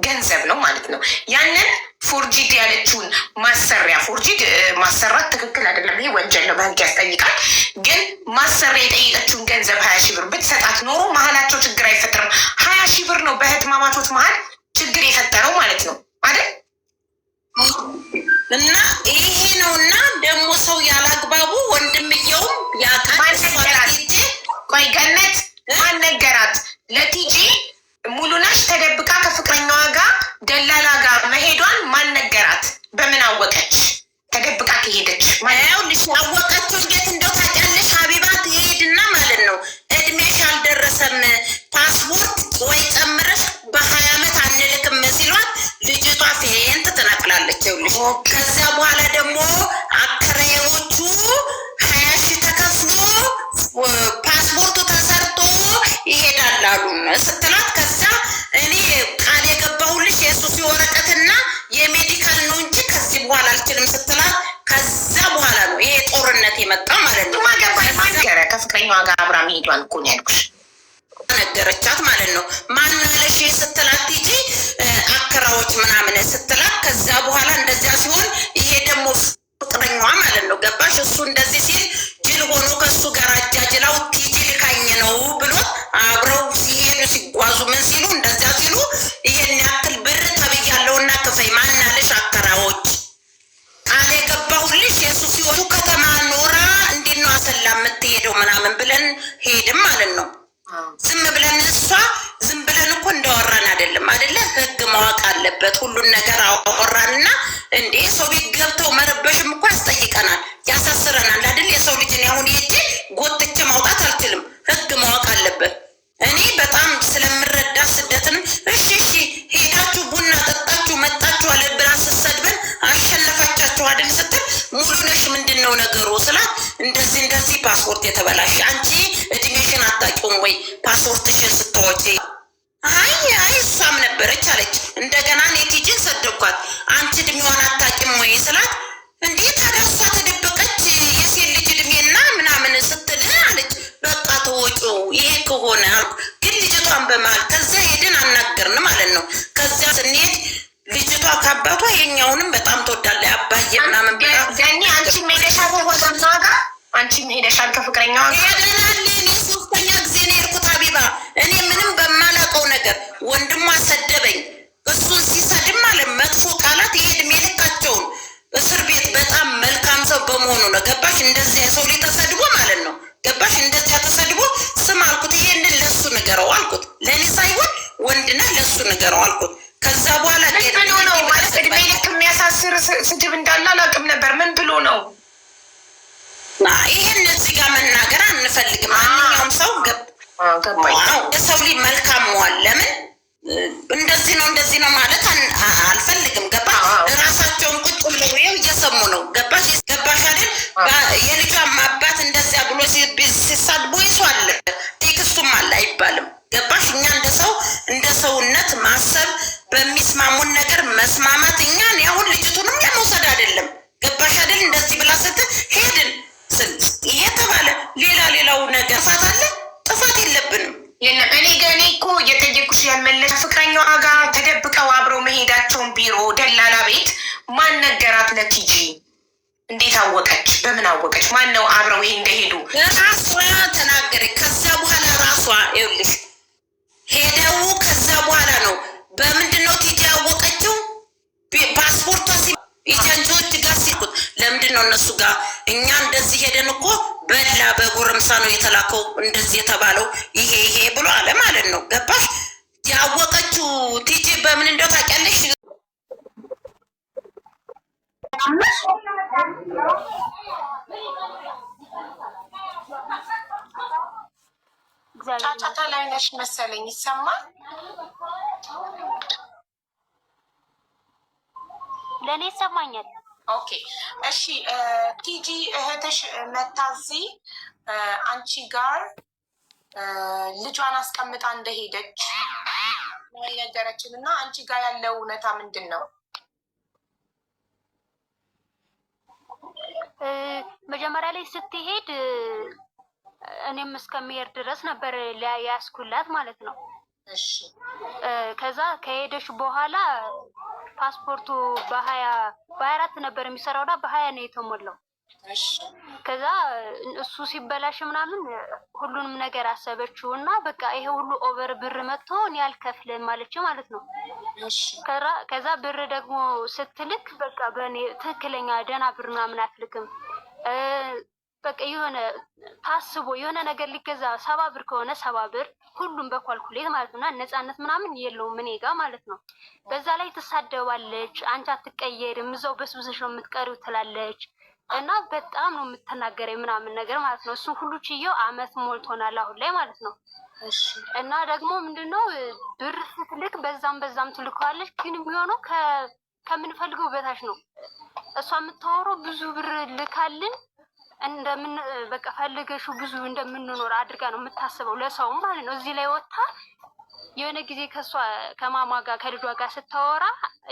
ገንዘብ ነው ማለት ነው። ያንን ፎርጂድ ያለችውን ማሰሪያ ፎርጂድ ማሰራት ትክክል አይደለም፣ ይሄ ወንጀል ነው፣ በህግ ያስጠይቃል። ግን ማሰሪያ የጠየቀችውን ገንዘብ 20,000 ብር ብትሰጣት ኖሮ መሀላቸው ችግር አይፈጥርም። 20,000 ብር ነው በህትማማቾች መሀል ችግር የፈጠረው ማለት ነው አይደል? እና ይሄ ነው። እና ደግሞ ሰው ያላግባቡ ወንድምየውም ያቃማንሰራቴ ቆይ ገነት ማን ነገራት ለቲጂ ሙሉነሽ ተደብቃ ከፍቅረኛዋ ጋር ደላላ ጋር መሄዷን ማን ነገራት? በምን አወቀች? ተደብቃ ከሄደች ይኸውልሽ አወቀችው እንዴት እንደው ታውቂያለሽ? ሀቢባ ትሄድና ማለት ነው እድሜሽ አልደረሰም ፓስፖርት ወይ ጨምረሽ በ20 ዓመት አንልክም ሲሏት ልጅቷ ፌንት ትነቅላለች። ይኸውልሽ ከዚያ በኋላ ደግሞ አከራዮቹ 20,000 ተከፍሎ ፓስፖርቱ ተሰርቶ ይሄዳል አሉ ስትላት፣ ከዛ እኔ ቃል የገባሁልሽ የሱሲ ወረቀትና የሜዲካል ነው እንጂ ከዚህ በኋላ አልችልም ስትላት፣ ከዛ በኋላ ነው ይሄ ጦርነት የመጣ ማለት ነው። ከፍቅረኛዋ ጋር አብራ መሄዷን እኮ ነው ያልኩሽ። ነገረቻት ማለት ነው። ማናለሽ ስትላት ሂጂ አከራዎች ምናምን ስትላት፣ ከዛ በኋላ እንደዚያ ሲሆን ይሄ ደግሞ ፍቅረኛዋ ማለት ነው ገባሽ? እሱ እንደዚህ ሲል ጅል ሆኖ ከእሱ ጋር አጃጅላው ቲጂ ልካኝ ነው ብሎ አብረው ሲሄዱ ሲጓዙ ምን ሲሉ እንደዚያ ሲሉ ይሄን ያክል ብር ተብያለውና ክፈይ ማናለሽ አከራዎች ቃል የገባሁልሽ የሱ ሲሆኑ ከተማ ኖራ እንዴት ነው አሰላ የምትሄደው ምናምን ብለን ሄድም ማለት ነው። ዝም ብለን እሷ ዝም ብለን እኮ እንዳወራን አይደለም አይደለ? ህግ ማወቅ አለበት። ሁሉን ነገር አወራንና እንዴ ሰው ቤት ገብተው መረበሽም እኮ ያስጠይቀናል፣ ያሳስረናል አይደል? የሰው ልጅን አሁን ሄጄ ጎትቼ ማውጣት አልችልም። ህግ ማወቅ አለበት። እኔ በጣም ስለምረዳ ስደትንም እሺ ሄዳችሁ ቡና ጠጣችሁ መጣችሁ አለ ብላ ስትሰድበን አሸነፋቻችሁ አይደል ስትል ሙሉ ነሽ ምንድን ነው ነገሩ ስላት እንደዚህ ፓስፖርት የተበላሽ አንቺ እድሜሽን አታውቂውም ወይ ፓስፖርትሽን ስትወጪ አይ እሷም ነበረች አለች። እንደገና እኔ ቲጂን ሰደብኳት አንቺ እድሜዋን አታውቂም ወይ ስላት እንዴት ታዲያ እሷ ተደበቀች የሴት ልጅ እድሜና ምናምን ስትል አለች። በቃ ተወጪው ይሄ ከሆነ ግን ልጅቷን በመሀል ከዚያ ሄድን አናገርን ማለት ነው። ከዚያ ስንሄድ ልጅቷ ከአባቷ የኛውንም በጣም ትወዳለች አባዬ ምናምን ብላ ገኒ አንቺም ሄደሻል ከጓደኛዋ ጋር አንቺም ሄደሻል ከፍቅረኛዋ ጋር ሄደናል። እኔ ሶስተኛ ጊዜ ነው የሄድኩት ሀቢባ። እኔ ምንም በማላውቀው ነገር ወንድሟ ሰደበኝ። እሱን ሲሰድብ ማለት መጥፎ ቃላት ይሄ እድሜ ልካቸውን እስር ቤት በጣም መልካም ሰው በመሆኑ ነው ገባሽ? እንደዚያ ሰው ላይ ተሰድቦ ማለት ነው ገባሽ? እንደዚያ ተሰድቦ ስም አልኩት ይሄንን ለሱ ንገረው አልኩት። ለእኔ ሳይሆን ወንድና ለሱ ንገረው አልኩት። ከዛ በኋላ ብሎ ነው ማለት እድሜ ልክ የሚያሳስር ስድብ እንዳለ አላውቅም ነበር። ምን ብሎ ነው? ይሄን እዚህ ጋር መናገር አንፈልግም። ማንኛውም ሰው የሰው ልጅ መልካም መዋል ለምን እንደዚህ ነው ማለት አልፈልግም። ገባ? ራሳቸውን ቁጭ ብለው እየሰሙ ነው። ገባሽ አይደል? የልጇም አባት እንደዚያ ብሎ ሲሳድቡ ይሷል ቴክስቱም አለ አይባልም። ገባሽ? እኛ እንደ ሰውነት ማሰብ በሚስማሙን ነገር መስማማት እኛን አሁን ልጅቱንም ለመውሰድ አይደለም። ገባሽ አይደል? እንደዚህ ብላ ስትል ሄድን ይሄ ተባለ። ሌላው ነገር ጥፋት አለ? ጥፋት የለብንም። እኔ እኮ እየጠየኩሽ ያልመለሽ ፍቅረኛዋ ጋር ተደብቀው አብረው መሄዳቸውን ቢሮ ደላላ ቤት ማን ነገራት ለቲጂ? እንዴት አወቀች? በምን አወቀች? ማን ነው አብረው ይሄ እንደሄዱ? ራሷ ተናገረች። ከዛ በኋላ ራሷ ይኸውልሽ ሄደው ከዛ በኋላ ነው በምንድን ነው ቲጂ ያወቀችው? ፓስፖርቷ ኤጀንቶች ጋር ሲልኩት ለምንድን ነው እነሱ ጋር እኛ እንደዚህ ሄደን እኮ በላ በጎረምሳ ነው የተላከው እንደዚህ የተባለው ይሄ ብሎ አለ ማለት ነው። ገባሽ? ያወቀችው ቲጂ በምን እንደው ታውቂያለሽ? ጫጫታ ላይ ነሽ መሰለኝ። ይሰማል? ለእኔ ይሰማኛል። ኦኬ እሺ። ቲጂ እህትሽ መታዚ አንቺ ጋር ልጇን አስቀምጣ እንደሄደች ነገረችን እና አንቺ ጋር ያለው እውነታ ምንድን ነው? መጀመሪያ ላይ ስትሄድ እኔም እስከሚሄድ ድረስ ነበር ያስኩላት ማለት ነው። እሺ ከዛ ከሄደች በኋላ ፓስፖርቱ በ24 ነበር የሚሰራውና በ20 ነው የተሞላው። ከዛ እሱ ሲበላሽ ምናምን ሁሉንም ነገር አሰበችው እና በቃ ይሄ ሁሉ ኦቨር ብር መጥቶ እኔ አልከፍልም ማለች ማለት ነው። ከዛ ብር ደግሞ ስትልክ በቃ በእኔ ትክክለኛ ደህና ብር ምናምን አትልክም። በቃ የሆነ ታስቦ የሆነ ነገር ሊገዛ 70 ብር ከሆነ 70 ብር ሁሉም በኳልኩሌት ማለት ነው። እና ነፃነት ምናምን የለውም እኔ ጋር ማለት ነው። በዛ ላይ ትሳደባለች። አንቺ አትቀየርም እዛው በስብሰሽ ነው የምትቀሪው ትላለች። እና በጣም ነው የምትናገረኝ ምናምን ነገር ማለት ነው። እሱን ሁሉ ችየው አመት ሞልቶናል አሁን ላይ ማለት ነው። እና ደግሞ ምንድነው ብር ስትልክ በዛም ትልከዋለች። ግን የሚሆነው ከምንፈልገው በታች ነው። እሷ የምታወራው ብዙ ብር ልካልን እንደምን በቃ ፈልገሽው ብዙ እንደምንኖር አድርጋ ነው የምታስበው ለሰው ማለት ነው። እዚህ ላይ ወጣ የሆነ ጊዜ ከማማ ጋር ከልጇ ጋር ስታወራ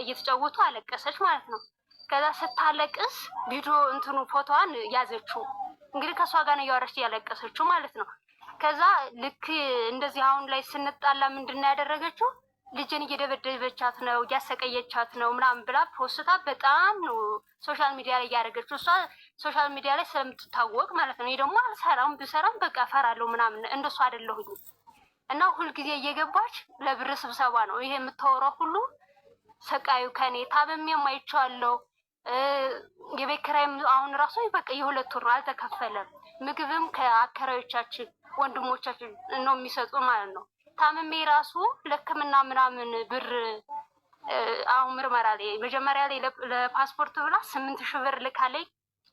እየተጫወቱ አለቀሰች ማለት ነው። ከዛ ስታለቅስ ቪዲዮ ፎቶዋን ያዘችው እንግዲህ ከእሷ ጋር ነው እያወራች እያለቀሰችው ማለት ነው። ከዛ ልክ እንደዚህ አሁን ላይ ስንጣላ ምንድን ነው ያደረገችው? ልጅን እየደበደበቻት ነው እያሰቀየቻት ነው ምናምን ብላ ፖስታ በጣም ነው ሶሻል ሚዲያ ላይ እያደረገችው። እሷ ሶሻል ሚዲያ ላይ ስለምትታወቅ ማለት ነው። ይሄ ደግሞ አልሰራም ብሰራም በቃ እፈራለሁ ምናምን እንደሱ አይደለሁኝ እና ሁልጊዜ እየገባች ለብር ስብሰባ ነው ይሄ የምታወራው ሁሉ። ሰቃዩ ከኔ ታመሜም አይቼዋለሁ። የቤት ኪራይም አሁን ራሱ በቃ የ2 ወር ነው አልተከፈለም። ምግብም ከአከራዮቻችን ወንድሞቻችን ነው የሚሰጡ ማለት ነው። ታመሜ ራሱ ለሕክምና ምናምን ብር አሁን ምርመራ ላይ መጀመሪያ ላይ ለፓስፖርት ብላ 8,000 ብር ልካለኝ።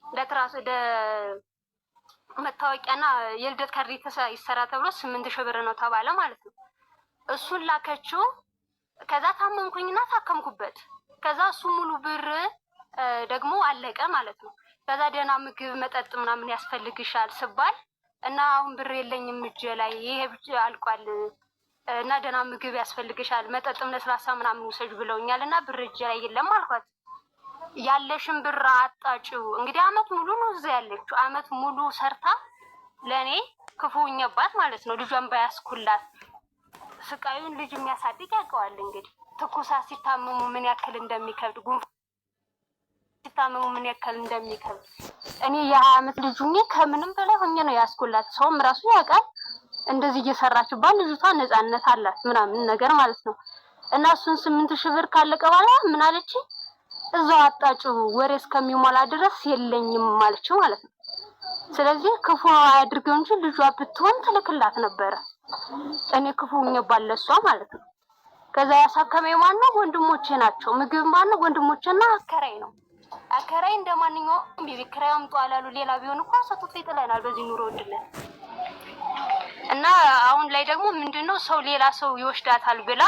ለትራስ መታወቂያና የልደት ካርድ ይሰራ ተብሎ 8,000 ብር ነው ተባለ ማለት ነው። እሱን ላከችው። ከዛ ታመምኩኝና ታከምኩበት። ከዛ እሱ ሙሉ ብር ደግሞ አለቀ ማለት ነው። ከዛ ደህና ምግብ መጠጥ ምናምን ያስፈልግሻል ስባል እና አሁን ብር የለኝም እጄ ላይ ይሄ ብቻ አልቋል እና ደህና ምግብ ያስፈልግሻል መጠጥም ለስላሳ ምናምን ውሰጅ ብለውኛል እና ብር እጄ ላይ የለም አልኳት። ያለሽን ብር አጣጭው እንግዲህ አመት ሙሉ ነው እዛ ያለችው። አመት ሙሉ ሰርታ ለእኔ ክፉኛባት ማለት ነው። ልጇን ባያስኩላት ስቃዩን ልጅ የሚያሳድግ ያውቀዋል እንግዲህ ትኩሳት ሲታመሙ ምን ያክል እንደሚከብድ፣ ጉንፋን ሲታመሙ ምን ያክል እንደሚከብድ። እኔ የ20 አመት ልጅ ሁኜ ከምንም በላይ ሆኜ ነው ያስኩላት። ሰውም ራሱ ያውቃል እንደዚህ እየሰራችባት ልጅቷ ነፃነት አላት ምናምን ነገር ማለት ነው። እና እሱን 8,000 ብር ካለቀ በኋላ ምን አለች? እዛው አጣጭው ወሬ እስከሚሞላ ድረስ የለኝም ማለችው ማለት ነው። ስለዚህ ክፉ አያድርገው እንጂ ልጇ ብትሆን ትልክላት ነበረ። እኔ ክፉኛ ባለሷ ማለት ነው። ከዛ ያሳከመኝ ማን ነው? ወንድሞቼ ናቸው። ምግብ ማን ነው? ወንድሞቼና አከራይ ነው። አከራይ እንደማንኛውም ቤት ኪራይ አምጡ አላሉ። ሌላ ቢሆን እንኳን ሰጥቶ ይጥለናል በዚህ ኑሮ ውድነት። እና አሁን ላይ ደግሞ ምንድነው ሰው ሌላ ሰው ይወስዳታል ብላ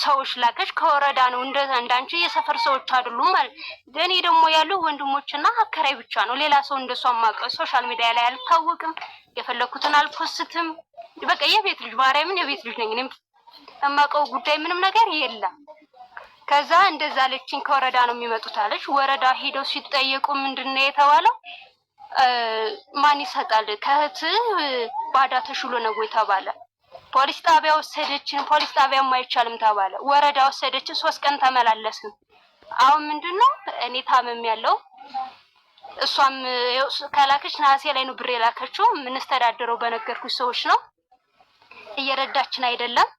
ሰዎች ላከች። ከወረዳ ነው እንዳንቺ የሰፈር ሰዎች አይደሉም ማለት። እኔ ደግሞ ያለው ወንድሞችና አከራይ ብቻ ነው። ሌላ ሰው እንደሷ ማቀው ሶሻል ሚዲያ ላይ አልታወቅም። የፈለኩትን አልፖስትም። በቃ የቤት ልጅ ማርያምን የቤት ልጅ ነኝ። እኔም የማውቀው ጉዳይ ምንም ነገር የለም። ከዛ እንደዛ አለችኝ። ከወረዳ ነው የሚመጡት አለች። ወረዳ ሄደው ሲጠየቁ ምንድነው የተባለው? ማን ይሰጣል ከእህት ባዳ ተሽሎ ነው ተባለ። ፖሊስ ጣቢያ ወሰደችን። ፖሊስ ጣቢያም አይቻልም ተባለ። ወረዳ ወሰደችን። 3 ቀን ተመላለስን። አሁን ምንድነው እኔ ታመም ያለው እሷም ከላከች ነሐሴ ላይ ነው ብር የላከችው። የምንስተዳደረው በነገርኩሽ ሰዎች ነው። እየረዳችን አይደለም።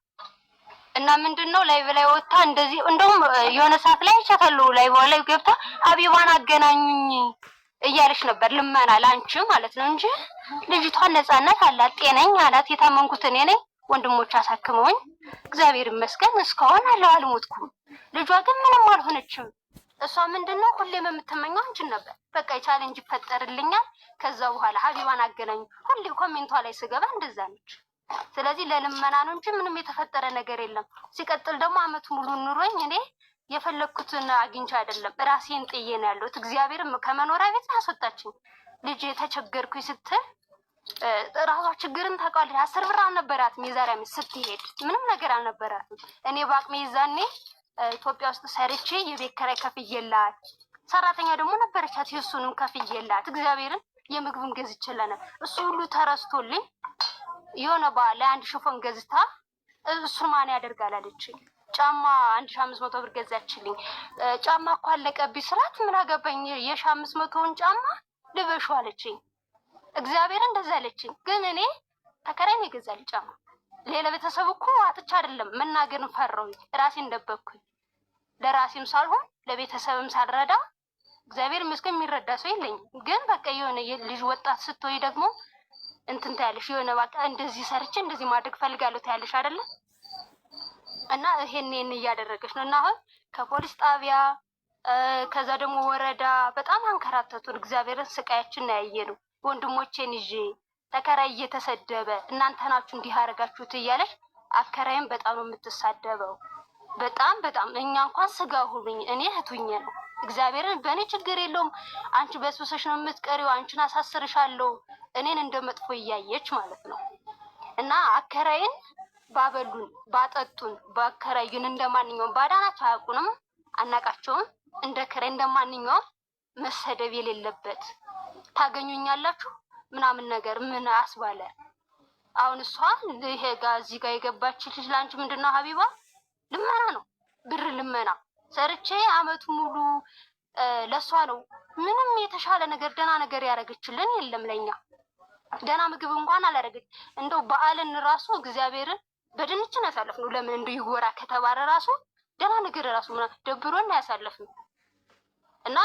እና ምንድነው ላይቭ ላይ ወጣ እንደዚህ እንደውም የሆነ ሰዓት ላይ አይቻታለሁ። ላይቭ ላይ ገብታ ሀቢባን አገናኙኝ እያለች ነበር። ልመና ላንቺ ማለት ነው እንጂ ልጅቷ ነፃነት አላት። ጤነኛ አላት። የታመንኩት እኔ ነኝ። ወንድሞች አሳክመውኝ እግዚአብሔር ይመስገን እስካሁን አልሞትኩም። ልጇ ግን ምንም አልሆነችም። እሷ ምንድነው ሁሌም የምትመኘው አንቺን ነበር። በቃ ቻሌንጅ ይፈጠርልኛል ከዛ በኋላ ሀቢባን አገናኙ። ሁሌ ኮሜንቷ ላይ ስገባ እንደዛ ነች። ስለዚህ ለልመና ነው እንጂ ምንም የተፈጠረ ነገር የለም። ሲቀጥል ደግሞ አመት ሙሉ ኑሮኝ እኔ የፈለኩትን አግኝቼ አይደለም ራሴን ጥዬ ነው ያለሁት። እግዚአብሔርም ከመኖሪያ ቤት አስወጣችኝ። ልጅ የተቸገርኩኝ ስትል ራሷ ችግርን ታውቃለች። 10 ብር አልነበራትም የዛሬ አመት ስትሄድ ምንም ነገር አልነበራትም። እኔ በአቅሜ ይዛኔ ኢትዮጵያ ውስጥ ሰርቼ የቤት ኪራይ ከፍዬላት፣ ሰራተኛ ደግሞ ነበረቻት የሱንም ከፍዬላት፣ እግዚአብሔርን የምግቡን ገዝቼላት እሱ ሁሉ ተረስቶልኝ የሆነ በዓል ላይ 1 ሽፎን ገዝታ እሱን ማን ያደርጋል አለችኝ። ጫማ 1500 ብር ገዛችልኝ። ጫማ እኮ አለቀብኝ ስላት ምን አገባኝ የ1500ውን ጫማ ልበሹ አለችኝ። እግዚአብሔር እንደዛ አለችኝ። ግን እኔ ተከራይ ነው የገዛልኝ ጫማ። ሌላ ቤተሰብ እኮ አጥቻ አይደለም መናገርን ፈራሁኝ። ራሴን ደበቅኩኝ። ለራሴም ሳልሆን ለቤተሰብም ሳልረዳ እግዚአብሔር ይመስገን የሚረዳ ሰው የለኝም። ግን በቃ የሆነ ልጅ ወጣት ስትሆይ ደግሞ እንትን ታያለሽ። የሆነ በቃ እንደዚህ ሰርቼ እንደዚህ ማድረግ ፈልጋለሁ ታያለሽ አይደለ? እና ይሄን እያደረገች ነው። እና አሁን ከፖሊስ ጣቢያ ከዛ ደግሞ ወረዳ በጣም አንከራተቱን። እግዚአብሔርን ስቃያችን ነው ያየነው። ወንድሞቼን ይዤ ተከራይ እየተሰደበ እናንተ ናችሁ እንዲህ አደረጋችሁት እያለች አከራይም በጣም ነው የምትሳደበው። በጣም እኛ እንኳን ስጋ ሁሉኝ እኔ እህቱኝ ነው። እግዚአብሔርን በእኔ ችግር የለውም አንቺ በስብሰሽ ነው የምትቀሪው፣ አንቺን አሳስርሻለሁ እኔን እንደመጥፎ እያየች ማለት ነው። እና አከራይን ባበሉን ባጠጡን ባከራዩን እንደማንኛውም ባዳናቸው አያውቁንም፣ አናቃቸውም። እንደ ከራይ እንደማንኛውም መሰደብ የሌለበት ታገኙኛላችሁ ምናምን ነገር ምን አስባለ። አሁን እሷ ይሄ እዚህ ጋር የገባች ልጅ ላንቺ ምንድነው ሀቢባ ልመና ነው፣ ብር ልመና ሰርቼ አመቱ ሙሉ ለሷ ነው። ምንም የተሻለ ነገር ደህና ነገር ያደረገችልን የለም ለኛ። ደህና ምግብ እንኳን አላደረገች። እንደው በዓልን ራሱ እግዚአብሔርን በድንችን ያሳለፍነው። ለምን እንደው ይወራ ከተባለ ራሱ ደህና ነገር ራሱ ደብሮን ያሳለፍነው እና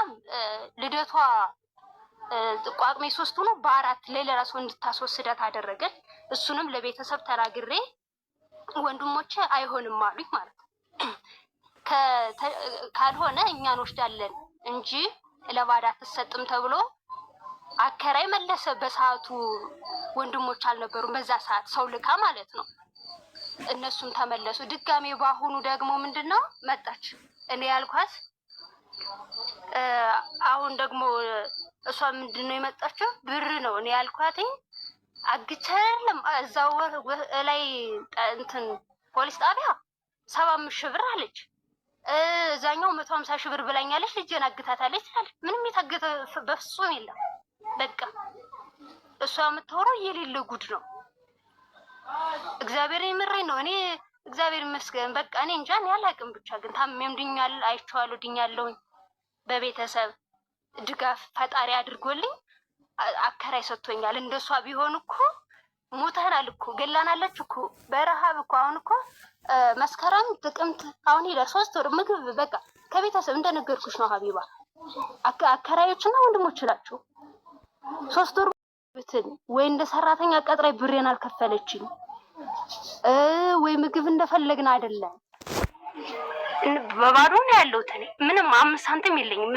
ልደቷ ቋቅሜ 3 ነው በ4 ሌላ ራሱ እንድታስወስዳት አደረገች። እሱንም ለቤተሰብ ተናግሬ ወንድሞቼ አይሆንም አሉኝ ማለት ነው። ካልሆነ እኛ እንወስዳለን እንጂ ለባዳ አትሰጥም ተብሎ አከራይ መለሰ። በሰዓቱ ወንድሞች አልነበሩም በዛ ሰዓት ሰው ልካ ማለት ነው። እነሱም ተመለሱ። ድጋሜ ባሁኑ ደግሞ ምንድነው መጣች። እኔ ያልኳት አሁን ደግሞ እሷ ምንድነው የመጣችው ብር ነው። እኔ ያልኳት አግቸለም እዛው ላይ እንትን ፖሊስ ጣቢያ 75 ሺህ ብር አለች። እዛኛው 150 ሺህ ብር ብላኛለች። ልጄን አግታታለች ትላለች። ምንም የታገተ በፍጹም የለም። በቃ እሷ የምታወራው የሌለ ጉድ ነው። እግዚአብሔር ይምረኝ ነው። እኔ እግዚአብሔር ይመስገን በቃ እኔ እንጃ እኔ አላውቅም። ብቻ ግን ታምሜም ድኛል፣ አይቼዋለሁ፣ ድኛለሁኝ። በቤተሰብ ድጋፍ ፈጣሪ አድርጎልኝ አከራይ ሰጥቶኛል። እንደሷ ቢሆን እኮ ሞተናል እኮ ገላናለች እኮ በረሃብ እኮ። አሁን እኮ መስከረም ጥቅምት አሁን ሄደ 3 ወር ምግብ በቃ ከቤተሰብ እንደነገርኩሽ ነው ሀቢባ። አከራዮችና ወንድሞች ናቸው 3 ወር ብትን ወይ እንደ ሰራተኛ ቀጥራይ ብሬን አልከፈለችኝ ወይ ምግብ እንደፈለግን አይደለም። በባዶ ነው ያለሁት እኔ ምንም 5 ሳንቲም የለኝም።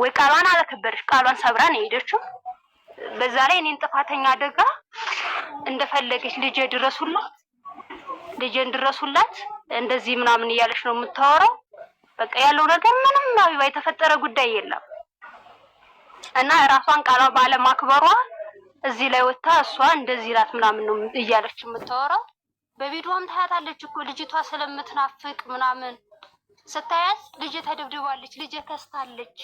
ወይ ቃሏን አላከበረች፣ ቃሏን ሰብራ ነው የሄደችው። በዛ ላይ እኔን ጥፋተኛ አደጋ እንደፈለገች ልጄን ድረሱላት እንደዚህ ምናምን እያለች ነው የምታወራው። በቃ ያለው ነገር ምንም ሀቢባ የተፈጠረ ጉዳይ የለም እና ራሷን ቃሏ ባለማክበሯ እዚህ ላይ ወጣ እሷ እንደዚህ ላት ምናምን ነው እያለች የምታወራው። በቪዲዮም ታያታለች እኮ ልጅቷ ስለምትናፍቅ ምናምን ስታያት ልጅ ተደብድባለች፣ ልጅ ከስታለች።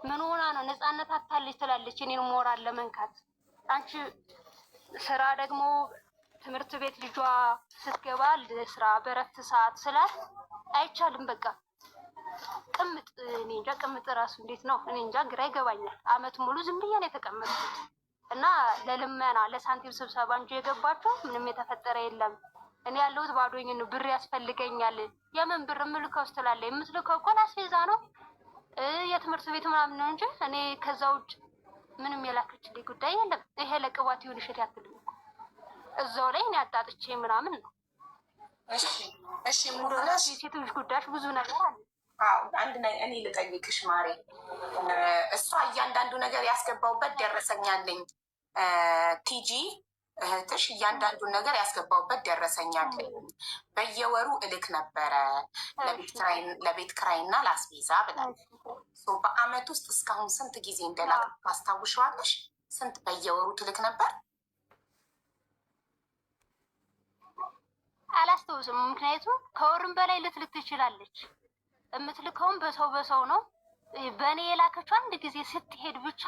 ምን ሆና ነው ነፃነት አታለች ትላለች። እኔን ሞራል ለመንካት አንቺ ስራ ደግሞ ትምህርት ቤት ልጇ ስትገባ ለስራ በረፍት ሰዓት ስላት አይቻልም። በቃ ቅምጥ እኔ እንጃ ቅምጥ ራሱ እንዴት ነው እኔ እንጃ ግራ ይገባኛል። አመት ሙሉ ዝም ብዬ ነው የተቀመጥኩት እና ለልመና ለሳንቲም ስብሰባ እንጂ የገባቸው ምንም የተፈጠረ የለም። እኔ ያለሁት ባዶኝ ነው። ብር ያስፈልገኛል። የምን ብር ምልከው ስትላለች የምትልከው እኮ ላስቤዛ ነው የትምህርት ቤት ምናምን ነው እንጂ እኔ ከዛ ውጭ ምንም የላከችልኝ ጉዳይ የለም። ይሄ ለቅባት ይሁን እሸት ያትልኝ እዛው ላይ እኔ አጣጥቼ ምናምን ነው። እሺ ሙሉነሽ ሴቶች ጉዳዮች ብዙ ነገር አለ። አዎ አንድ ነገር እኔ ልጠይቅሽ ማሬ። እሷ እያንዳንዱ ነገር ያስገባውበት ደረሰኛለኝ ቲጂ እህትሽ እያንዳንዱን ነገር ያስገባውበት ደረሰኛለኝ። በየወሩ እልክ ነበረ ለቤት ክራይና ለአስቤዛ ብላለች። በአመት ውስጥ እስካሁን ስንት ጊዜ እንደላክ ታስታውሻለሽ? ስንት በየወሩ ትልክ ነበር? አላስታውስም። ምክንያቱም ከወርም በላይ ልትልክ ትችላለች። የምትልከውም በሰው ነው። በእኔ የላከችው አንድ ጊዜ ስትሄድ ብቻ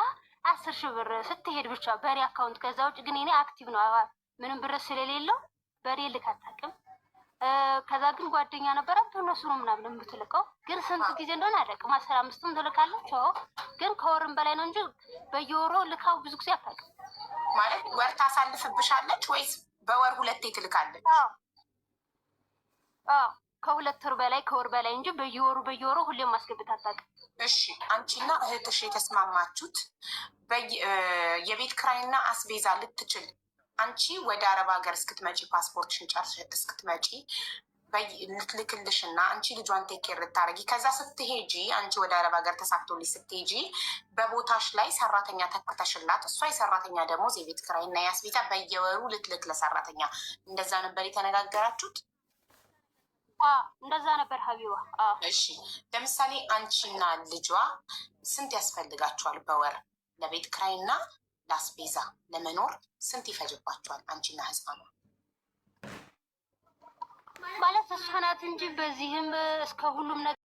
10 ሺህ ብር ስትሄድ ብቻ በእኔ አካውንት። ከዛ ውጭ ግን እኔ አክቲቭ ነው ምንም ብር ስለሌለው በእኔ ልክ አታውቅም። ከዛ ግን ጓደኛ ነበራት በእነሱ ነው ምናምን የምትልከው። ግን ስንት ጊዜ እንደሆነ አላውቅም። 15ም ትልካለች። ግን ከወርም በላይ ነው እንጂ በየወሩ ልካው ብዙ ጊዜ አታውቅም። ማለት ወር ታሳልፍብሻለች ወይስ በወር 2 ትልካለች? ከ2 ወር በላይ ከወር በላይ እንጂ በየወሩ ሁሌም ማስገብት አታውቅም። እሺ አንቺና እህትሽ የተስማማችሁት የቤት ክራይና አስቤዛ ልትችል አንቺ ወደ አረብ ሀገር እስክትመጪ ፓስፖርትሽን ጨርሰሽ እስክትመጪ ልትልክልሽ እና አንቺ ልጇን ቴኬር ልታረጊ ከዛ ስትሄጂ አንቺ ወደ አረብ ሀገር ተሳክቶልሽ ስትሄጂ በቦታሽ ላይ ሰራተኛ ተክተሽላት እሷ የሰራተኛ ደሞዝ የቤት ክራይና የአስቤዛ በየወሩ ልትልክ ለሰራተኛ። እንደዛ ነበር የተነጋገራችሁት? እንደዛ ነበር ሀቢባ። እሺ ለምሳሌ አንቺና ልጇ ስንት ያስፈልጋችኋል በወር ለቤት ክራይና ለአስቤዛ ለመኖር ስንት ይፈጅባችኋል? አንቺና ህፃኗ ማለት እሷ ናት እንጂ በዚህም እስከ ሁሉም ነገር